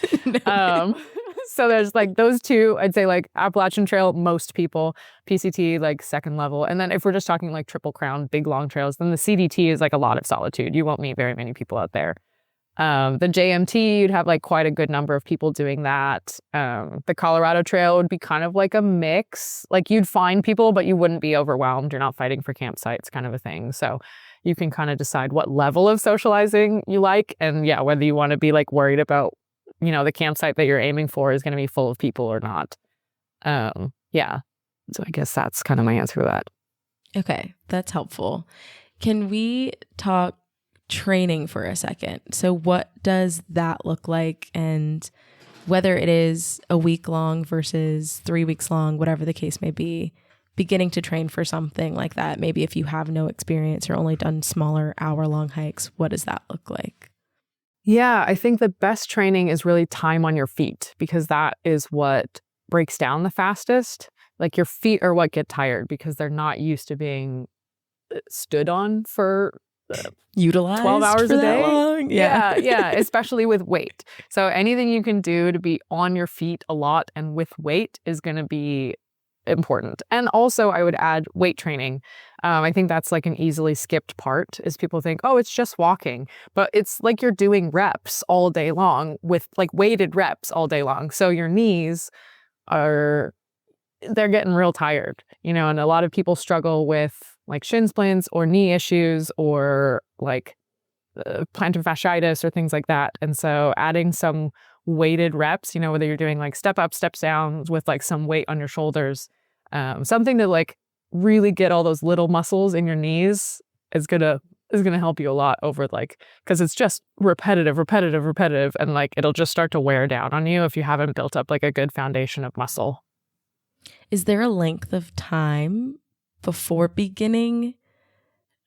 So there's like those two, I'd say like Appalachian Trail, most people, PCT, like second level. And then if we're just talking like Triple Crown, big long trails, then the CDT is like a lot of solitude. You won't meet very many people out there. The JMT, you'd have like quite a good number of people doing that. The Colorado Trail would be kind of like a mix. Like you'd find people, but you wouldn't be overwhelmed. You're not fighting for campsites kind of a thing. So you can kind of decide what level of socializing you like. And yeah, whether you want to be like worried about, the campsite that you're aiming for is going to be full of people or not. Yeah. So I guess that's kind of my answer to that. Okay, that's helpful. Can we talk training for a second? So what does that look like, and whether it is a week long versus 3 weeks long, whatever the case may be, beginning to train for something like that, maybe if you have no experience or only done smaller hour-long hikes, what does that look like? Yeah, I think the best training is really time on your feet, because that is what breaks down the fastest. Like your feet are what get tired because they're not used to being stood on for utilized 12 hours a day. Long? Yeah, especially with weight. So anything you can do to be on your feet a lot and with weight is going to be important. And also I would add weight training. I think that's like an easily skipped part, is people think, oh, it's just walking, but it's like you're doing reps all day long with like weighted reps all day long. So your knees they're getting real tired, and a lot of people struggle with like shin splints or knee issues or like plantar fasciitis or things like that. And so adding some weighted reps, whether you're doing like step up, steps down with like some weight on your shoulders, something to like really get all those little muscles in your knees is gonna help you a lot over like, because it's just repetitive, and like it'll just start to wear down on you if you haven't built up like a good foundation of muscle. Is there a length of time before beginning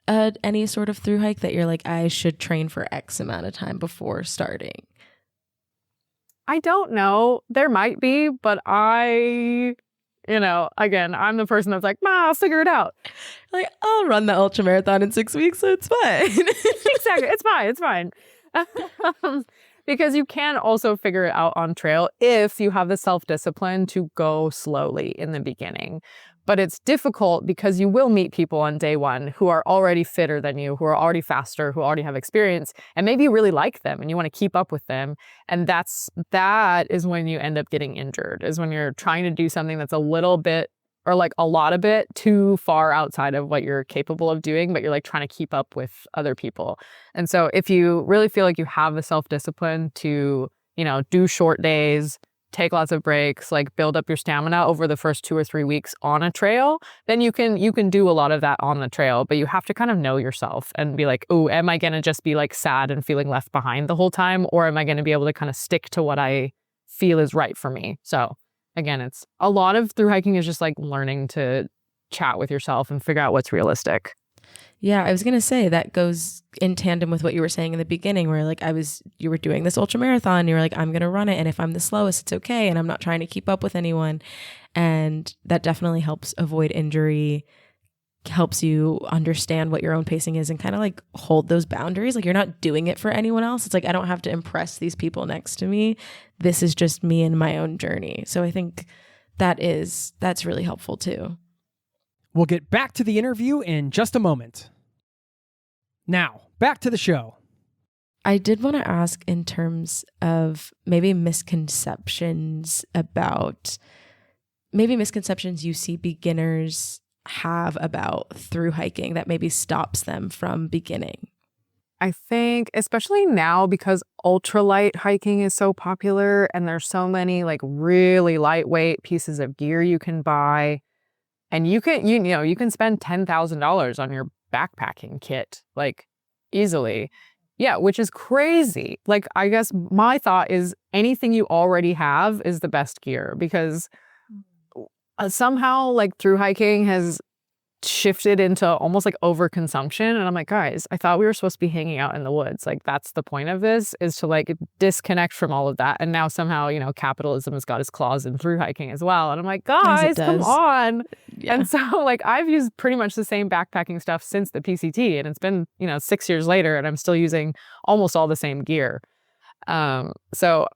any sort of thru hike that you're like, I should train for X amount of time before starting? I don't know. There might be, but again, I'm the person that's like, I'll figure it out. Like, I'll run the ultra marathon in 6 weeks, so it's fine. Exactly. It's fine. Because you can also figure it out on trail if you have the self-discipline to go slowly in the beginning. But it's difficult because you will meet people on day one who are already fitter than you, who are already faster, who already have experience, and maybe you really like them and you want to keep up with them. And that is when you end up getting injured, is when you're trying to do something that's a little bit or like a lot of it too far outside of what you're capable of doing, but you're like trying to keep up with other people. And so if you really feel like you have the self-discipline to, do short days, take lots of breaks, like build up your stamina over the first 2 or 3 weeks on a trail, then you can do a lot of that on the trail. But you have to kind of know yourself and be like, oh, am I going to just be like sad and feeling left behind the whole time? Or am I going to be able to kind of stick to what I feel is right for me? So again, it's a lot of thru hiking is just like learning to chat with yourself and figure out what's realistic. Yeah, I was going to say that goes in tandem with what you were saying in the beginning, where like you were doing this ultra marathon, you were like, I'm going to run it. And if I'm the slowest, it's okay. And I'm not trying to keep up with anyone. And that definitely helps avoid injury, helps you understand what your own pacing is and kind of like hold those boundaries. Like you're not doing it for anyone else. It's like, I don't have to impress these people next to me. This is just me and my own journey. So I think that's really helpful too. We'll get back to the interview in just a moment. Now, back to the show. I did want to ask in terms of maybe misconceptions you see beginners have about through hiking that maybe stops them from beginning. I think, especially now, because ultralight hiking is so popular and there's so many like really lightweight pieces of gear you can buy, and you can spend $10,000 on your backpacking kit like easily. Yeah, which is crazy. Like, I guess my thought is anything you already have is the best gear, because somehow like through hiking has shifted into almost like overconsumption. And I'm like, guys, I thought we were supposed to be hanging out in the woods. Like, that's the point of this, is to like disconnect from all of that. And now somehow, capitalism has got its claws in through hiking as well. And I'm like, guys, come on. Yeah. And so like I've used pretty much the same backpacking stuff since the PCT, and it's been, 6 years later and I'm still using almost all the same gear. So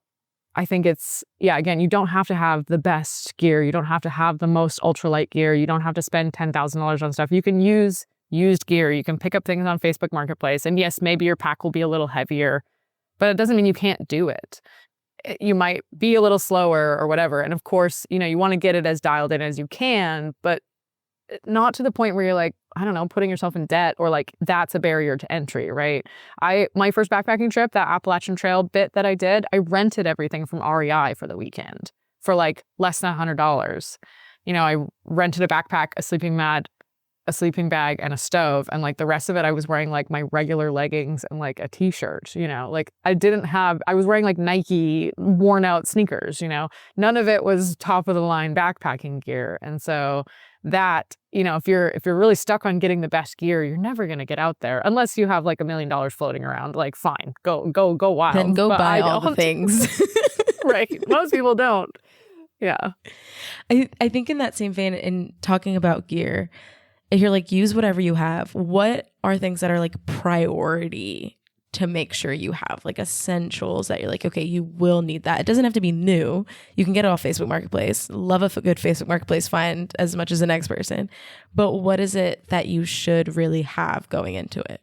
I think it's, again, you don't have to have the best gear. You don't have to have the most ultralight gear. You don't have to spend $10,000 on stuff. You can use used gear. You can pick up things on Facebook Marketplace. And yes, maybe your pack will be a little heavier, but it doesn't mean you can't do it. You might be a little slower or whatever. And of course, you want to get it as dialed in as you can, but not to the point where you're like, I don't know, putting yourself in debt, or like that's a barrier to entry, right? My first backpacking trip, that Appalachian Trail bit that I did, I rented everything from REI for the weekend for like less than $100. I rented a backpack, a sleeping mat, a sleeping bag, and a stove. And like the rest of it, I was wearing like my regular leggings and like a t-shirt, like I was wearing like Nike worn out sneakers, none of it was top of the line backpacking gear. And so that, if you're really stuck on getting the best gear, you're never going to get out there unless you have like $1 million floating around. Like, fine, go wild. Then go buy all the things. Right. Most people don't. Yeah. I think in that same vein, in talking about gear, if you're like, use whatever you have, what are things that are like priority to make sure you have, like essentials that you're like, okay, you will need that. It doesn't have to be new. You can get it off Facebook Marketplace. Love a good Facebook Marketplace find as much as the next person. But what is it that you should really have going into it?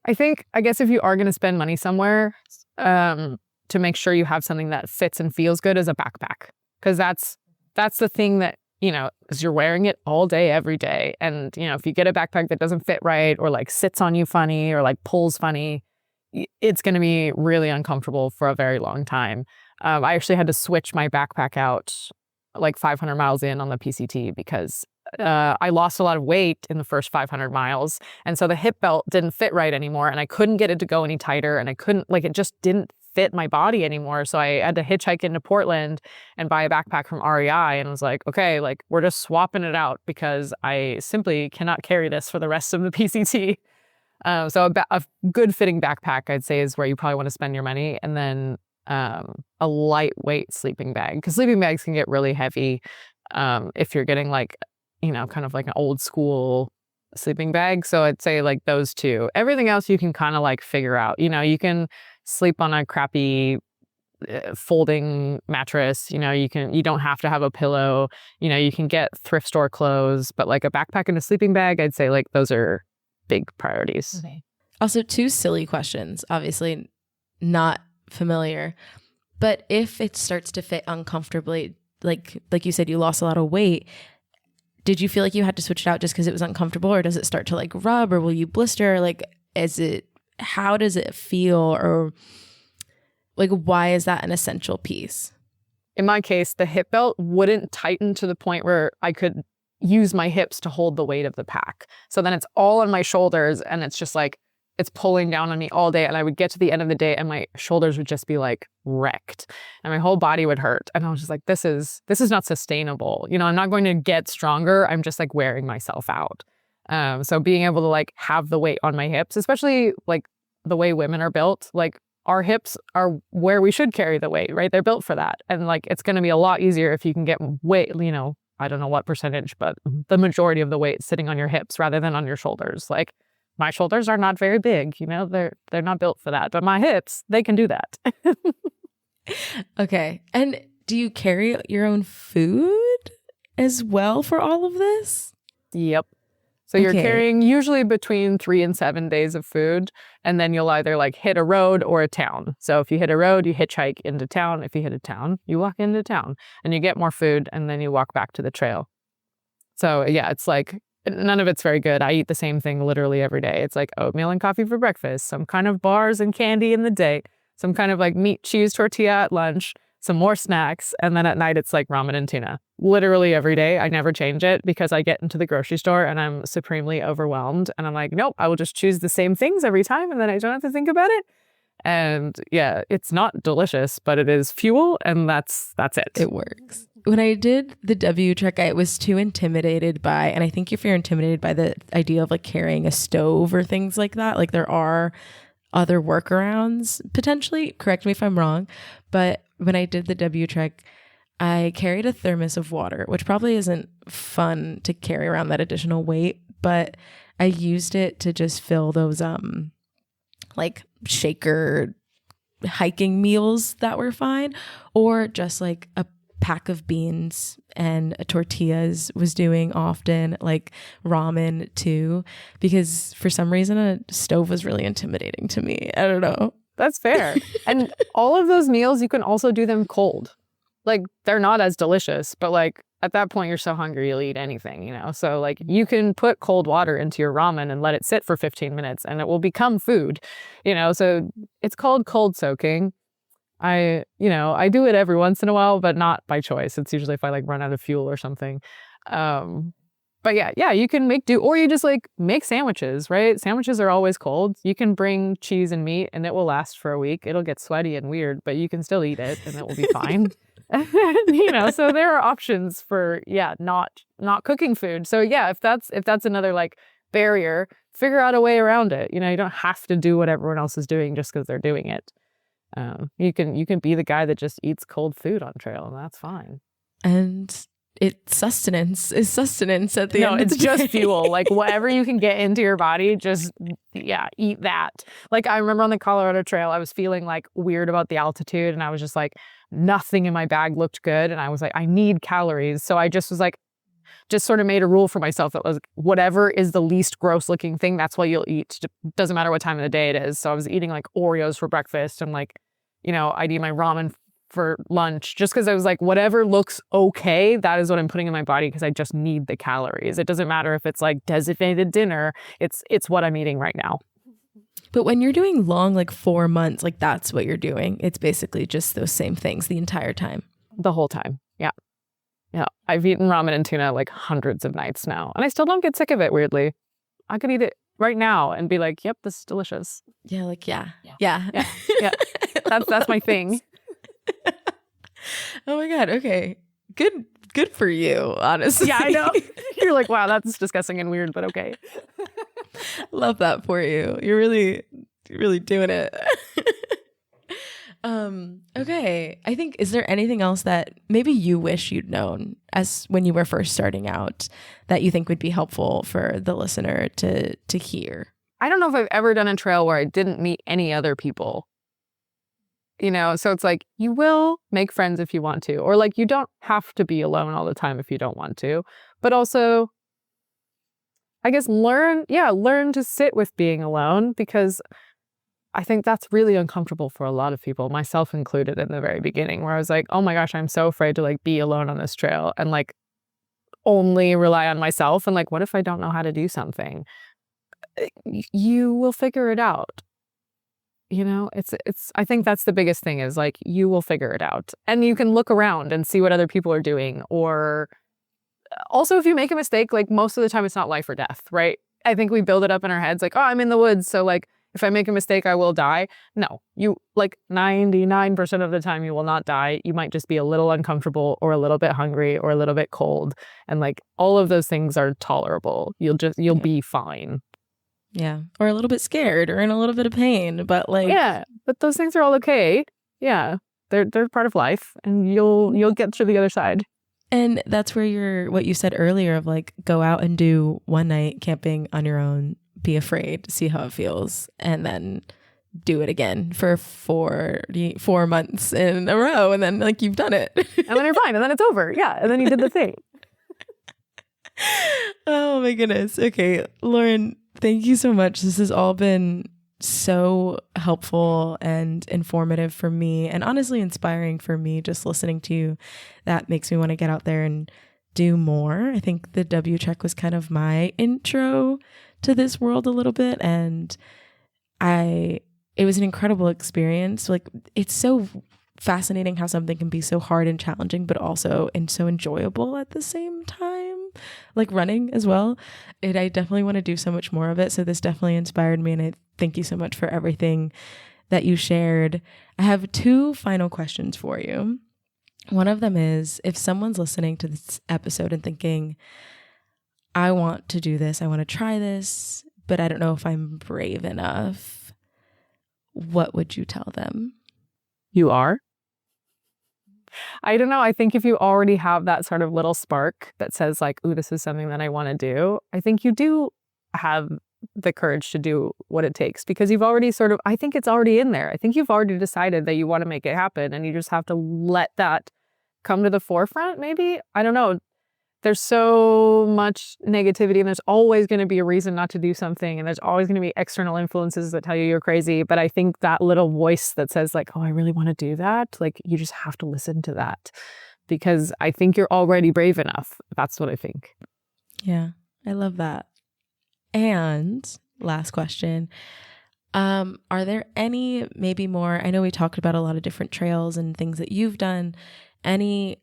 I guess if you are going to spend money somewhere, to make sure you have something that fits and feels good, as a backpack. Because that's the thing that, is you're wearing it all day, every day. And, if you get a backpack that doesn't fit right, or like sits on you funny, or like pulls funny, it's going to be really uncomfortable for a very long time. I actually had to switch my backpack out like 500 miles in on the PCT because I lost a lot of weight in the first 500 miles. And so the hip belt didn't fit right anymore, and I couldn't get it to go any tighter, and it just didn't fit my body anymore. So I had to hitchhike into Portland and buy a backpack from REI, and I was like, okay, like we're just swapping it out because I simply cannot carry this for the rest of the PCT. So a good fitting backpack, I'd say, is where you probably want to spend your money. And then a lightweight sleeping bag, because sleeping bags can get really heavy if you're getting like, kind of like an old school sleeping bag. So I'd say like those two. Everything else you can kind of like figure out. You can sleep on a crappy folding mattress. You don't have to have a pillow. You can get thrift store clothes, but like a backpack and a sleeping bag, I'd say like those are big priorities. Okay. Also, two silly questions, obviously not familiar, but if it starts to fit uncomfortably, like you said, you lost a lot of weight, did you feel like you had to switch it out just because it was uncomfortable, or does it start to like rub, or will you blister? Like, how does it feel, or like, why is that an essential piece? In my case, the hip belt wouldn't tighten to the point where I could use my hips to hold the weight of the pack. So then it's all on my shoulders, and it's just like, it's pulling down on me all day. And I would get to the end of the day and my shoulders would just be like wrecked and my whole body would hurt. And I was just like, this is not sustainable. I'm not going to get stronger. I'm just like wearing myself out. So being able to like have the weight on my hips, especially like the way women are built, like our hips are where we should carry the weight, right? They're built for that. And like, it's going to be a lot easier if you can get weight, I don't know what percentage, but the majority of the weight sitting on your hips rather than on your shoulders. Like, my shoulders are not very big, they're not built for that, but my hips, they can do that. Okay. And do you carry your own food as well for all of this? Yep. So you're Okay. carrying usually between 3 and 7 days of food, and then you'll either like hit a road or a town. So if you hit a road, you hitchhike into town. If you hit a town, you walk into town and you get more food, and then you walk back to the trail. So yeah, it's like none of it's very good. I eat the same thing literally every day. It's like oatmeal and coffee for breakfast, some kind of bars and candy in the day, some kind of like meat, cheese, tortilla at lunch, some more snacks, and then at night it's like ramen and tuna. Literally every day. I never change it because I get into the grocery store and I'm supremely overwhelmed. And I'm like, nope, I will just choose the same things every time and then I don't have to think about it. And yeah, it's not delicious, but it is fuel, and that's it. It works. When I did the W trek, I was too intimidated by, and I think if you're intimidated by the idea of like carrying a stove or things like that, like there are other workarounds potentially, correct me if I'm wrong, but when I did the W trek, I carried a thermos of water, which probably isn't fun to carry around that additional weight, but I used it to just fill those like shaker hiking meals that were fine, or just like a pack of beans and tortillas was doing often, like ramen too, because for some reason a stove was really intimidating to me. I don't know. That's fair. And all of those meals, you can also do them cold. Like they're not as delicious, but like at that point you're so hungry you'll eat anything, you know? So like you can put cold water into your ramen and let it sit for 15 minutes and it will become food, you know? So it's called cold soaking. I do it every once in a while, but not by choice. It's usually if I like run out of fuel or something. But yeah, you can make do, or you just like make sandwiches, right? Sandwiches are always cold. You can bring cheese and meat and it will last for a week. It'll get sweaty and weird, but you can still eat it and it will be fine. So there are options for, not cooking food. So yeah, if that's another like barrier, figure out a way around it. You know, you don't have to do what everyone else is doing just because they're doing it. You can be the guy that just eats cold food on trail, and that's fine. And sustenance at the end of the day. It's just fuel. Like whatever you can get into your body, just eat that. Like I remember on the Colorado Trail, I was feeling like weird about the altitude, and I was just like, nothing in my bag looked good, and I was like, I need calories. So I just was like, just sort of made a rule for myself that was whatever is the least gross looking thing, that's what you'll eat. Doesn't matter what time of the day it is. So I was eating like Oreos for breakfast and like, I'd eat my ramen for lunch just because I was like, whatever looks okay, that is what I'm putting in my body because I just need the calories. It doesn't matter if it's like designated dinner. It's what I'm eating right now. But when you're doing long, like 4 months, like that's what you're doing. It's basically just those same things the entire time. The whole time. Yeah. Yeah. I've eaten ramen and tuna like hundreds of nights now, and I still don't get sick of it, weirdly. I could eat it right now and be like, yep, this is delicious. Yeah, like, yeah. That's my thing. Oh my God. Okay. Good for you, honestly. Yeah, I know. You're like, wow, that's disgusting and weird, but okay. Love that for you. You're really doing it. Okay. I think, is there anything else that maybe you wish you'd known as when you were first starting out that you think would be helpful for the listener to hear? I don't know if I've ever done a trail where I didn't meet any other people. So it's like, you will make friends if you want to, or like, you don't have to be alone all the time if you don't want to, but also, I guess, learn to sit with being alone, because I think that's really uncomfortable for a lot of people, myself included in the very beginning, where I was like, oh my gosh, I'm so afraid to like be alone on this trail and like only rely on myself. And like, what if I don't know how to do something? You will figure it out. I think that's the biggest thing, is like, you will figure it out, and you can look around and see what other people are doing. Or also, if you make a mistake, like most of the time it's not life or death, right? I think we build it up in our heads like, oh, I'm in the woods, so like if I make a mistake, I will die. No, you like 99% of the time you will not die. You might just be a little uncomfortable or a little bit hungry or a little bit cold. And like all of those things are tolerable. You'll be fine. Yeah. Or a little bit scared or in a little bit of pain, but like, yeah, but those things are all okay. Yeah. They're part of life, and you'll get to the other side. And that's where what you said earlier of like, go out and do one night camping on your own, be afraid, see how it feels, and then do it again for 4 months in a row. And then like, you've done it. And then you're fine. And then it's over. Yeah. And then you did the thing. Oh my goodness. Okay, Lauren, thank you so much. This has all been so helpful and informative for me, and honestly inspiring for me. Just listening to you, that makes me want to get out there and do more. I think the W Trek was kind of my intro to this world a little bit, and it was an incredible experience. Like, it's so fascinating how something can be so hard and challenging, but also so enjoyable at the same time, like running as well. I definitely want to do so much more of it. So this definitely inspired me, and I thank you so much for everything that you shared. I have 2 final questions for you. One of them is, if someone's listening to this episode and thinking, I want to do this, I want to try this, but I don't know if I'm brave enough, what would you tell them? You are? I don't know. I think if you already have that sort of little spark that says like, ooh, this is something that I want to do, I think you do have the courage to do what it takes, because you've already I think it's already in there. I think you've already decided that you want to make it happen, and you just have to let that come to the forefront, maybe. I don't know. There's so much negativity, and there's always going to be a reason not to do something, and there's always going to be external influences that tell you you're crazy. But I think that little voice that says like, oh, I really want to do that, like, you just have to listen to that, because I think you're already brave enough. That's what I think. Yeah, I love that. And last question, are there any maybe more, I know we talked about a lot of different trails and things that you've done, any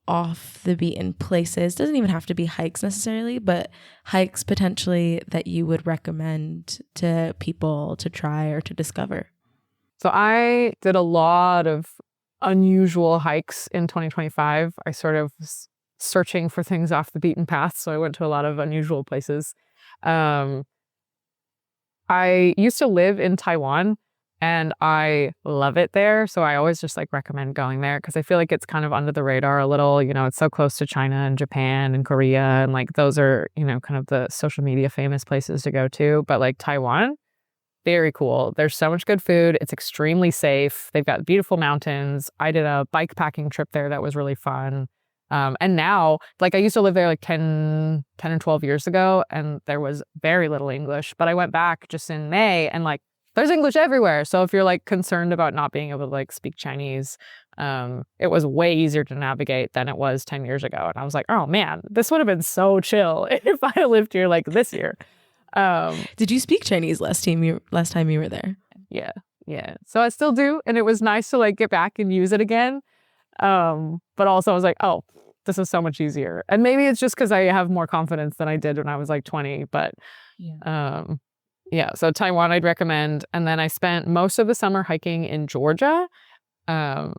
off the beaten places, doesn't even have to be hikes necessarily, but hikes potentially that you would recommend to people to try or to discover? So I did a lot of unusual hikes in 2025. I sort of was searching for things off the beaten path, so I went to a lot of unusual places. I used to live in Taiwan, and I love it there. So I always just like recommend going there, because I feel like it's kind of under the radar a little. You know, it's so close to China and Japan and Korea, and like those are, you know, kind of the social media famous places to go to. But like Taiwan, very cool. There's so much good food. It's extremely safe. They've got beautiful mountains. I did a bike packing trip there that was really fun. And now, like, I used to live there like 10 and 12 years ago, and there was very little English. But I went back just in May, and like, there's English everywhere. So if you're like concerned about not being able to like speak Chinese, it was way easier to navigate than it was 10 years ago. And I was like, oh man, this would have been so chill if I had lived here like this year. Did you speak Chinese last time you were there? Yeah. So I still do. And it was nice to like get back and use it again. But also I was like, oh, this is so much easier. And maybe it's just because I have more confidence than I did when I was like 20. But yeah, so Taiwan I'd recommend. And then I spent most of the summer hiking in Georgia. And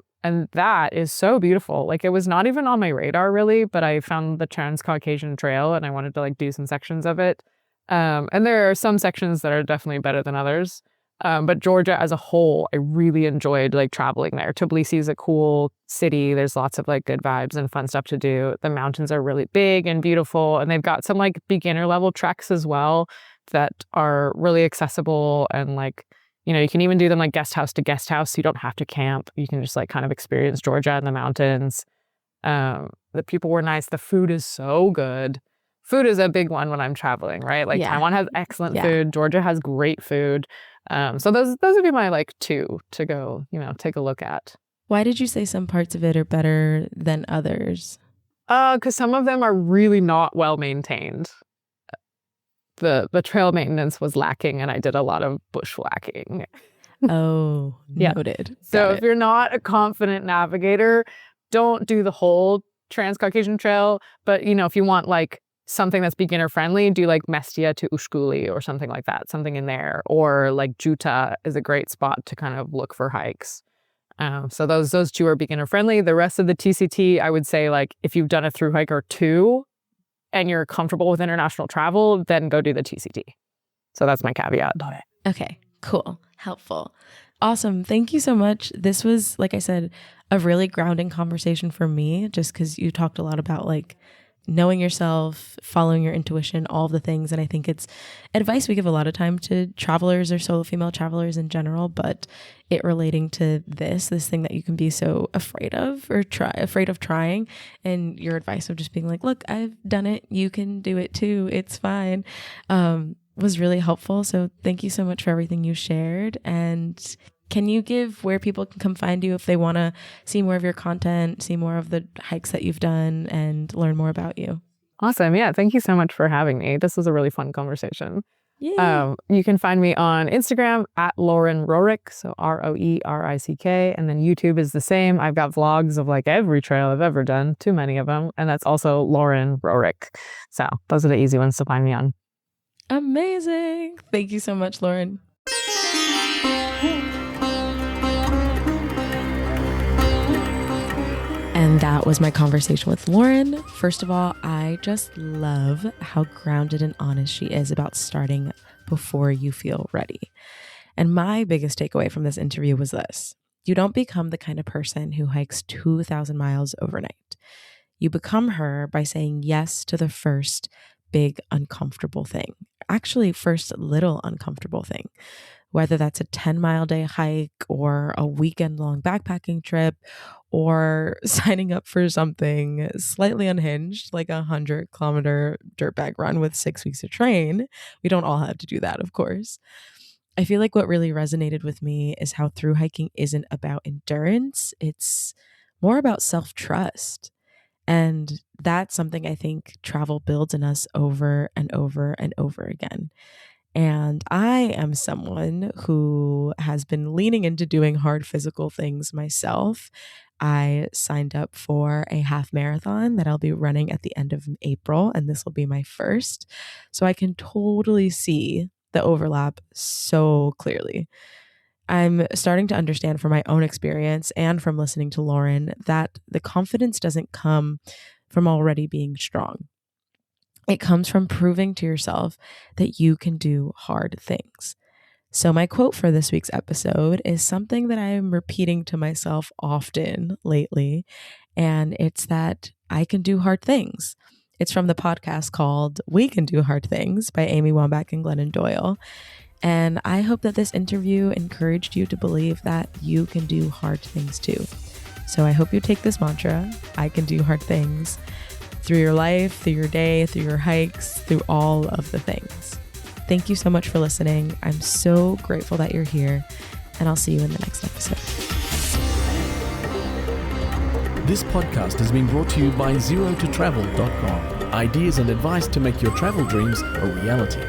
that is so beautiful. Like, it was not even on my radar really, but I found the Transcaucasian Trail and I wanted to like do some sections of it. And there are some sections that are definitely better than others. But Georgia as a whole, I really enjoyed like traveling there. Tbilisi is a cool city. There's lots of like good vibes and fun stuff to do. The mountains are really big and beautiful, and they've got some like beginner level treks as well that are really accessible, and like, you know, you can even do them like guest house to guest house. So you don't have to camp. You can just like kind of experience Georgia in the mountains. The people were nice. The food is so good. Food is a big one when I'm traveling, right? Like Taiwan has excellent food. Georgia has great food. So those would be my like 2 to go, you know, take a look at. Why did you say some parts of it are better than others? Because some of them are really not well maintained. The trail maintenance was lacking, and I did a lot of bushwhacking. Oh, noted. So if you're not a confident navigator, don't do the whole Transcaucasian Trail. But, you know, if you want like something that's beginner friendly, do like Mestia to Ushkuli or something like that, something in there. Or like Juta is a great spot to kind of look for hikes. So those 2 are beginner friendly. The rest of the TCT, I would say, like, if you've done a thru hike or 2 and you're comfortable with international travel, then go do the TCT. So that's my caveat on it. Okay, cool. Helpful. Awesome. Thank you so much. This was, like I said, a really grounding conversation for me, just because you talked a lot about like knowing yourself, following your intuition, all of the things. And I think it's advice we give a lot of time to travelers or solo female travelers in general, but it relating to this thing that you can be so afraid of or afraid of trying, and your advice of just being like, look, I've done it. You can do it too. It's fine. Was really helpful. So thank you so much for everything you shared. And can you give where people can come find you if they want to see more of your content, see more of the hikes that you've done, and learn more about you? Awesome. Yeah. Thank you so much for having me. This was a really fun conversation. Yeah. You can find me on Instagram at Lauren Roerick, so Roerick, and then YouTube is the same. I've got vlogs of like every trail I've ever done, too many of them, and that's also Lauren Roerick. So those are the easy ones to find me on. Amazing. Thank you so much, Lauren. And that was my conversation with Lauren. First of all, I just love how grounded and honest she is about starting before you feel ready. And my biggest takeaway from this interview was this: you don't become the kind of person who hikes 2,000 miles overnight. You become her by saying yes to the first big uncomfortable thing. Actually, first little uncomfortable thing. Whether that's a 10-mile day hike or a weekend-long backpacking trip, or signing up for something slightly unhinged, like a 100-kilometer dirtbag run with 6 weeks of train. We don't all have to do that, of course. I feel like what really resonated with me is how thru hiking isn't about endurance. It's more about self-trust. And that's something I think travel builds in us over and over and over again. And I am someone who has been leaning into doing hard physical things myself. I signed up for a half marathon that I'll be running at the end of April, and this will be my first. So I can totally see the overlap so clearly. I'm starting to understand from my own experience and from listening to Lauren that the confidence doesn't come from already being strong. It comes from proving to yourself that you can do hard things. So my quote for this week's episode is something that I am repeating to myself often lately, and it's that I can do hard things. It's from the podcast called We Can Do Hard Things by Amy Wambach and Glennon Doyle. And I hope that this interview encouraged you to believe that you can do hard things too. So I hope you take this mantra, I can do hard things, through your life, through your day, through your hikes, through all of the things. Thank you so much for listening. I'm so grateful that you're here, and I'll see you in the next episode. This podcast has been brought to you by ZeroToTravel.com. Ideas and advice to make your travel dreams a reality.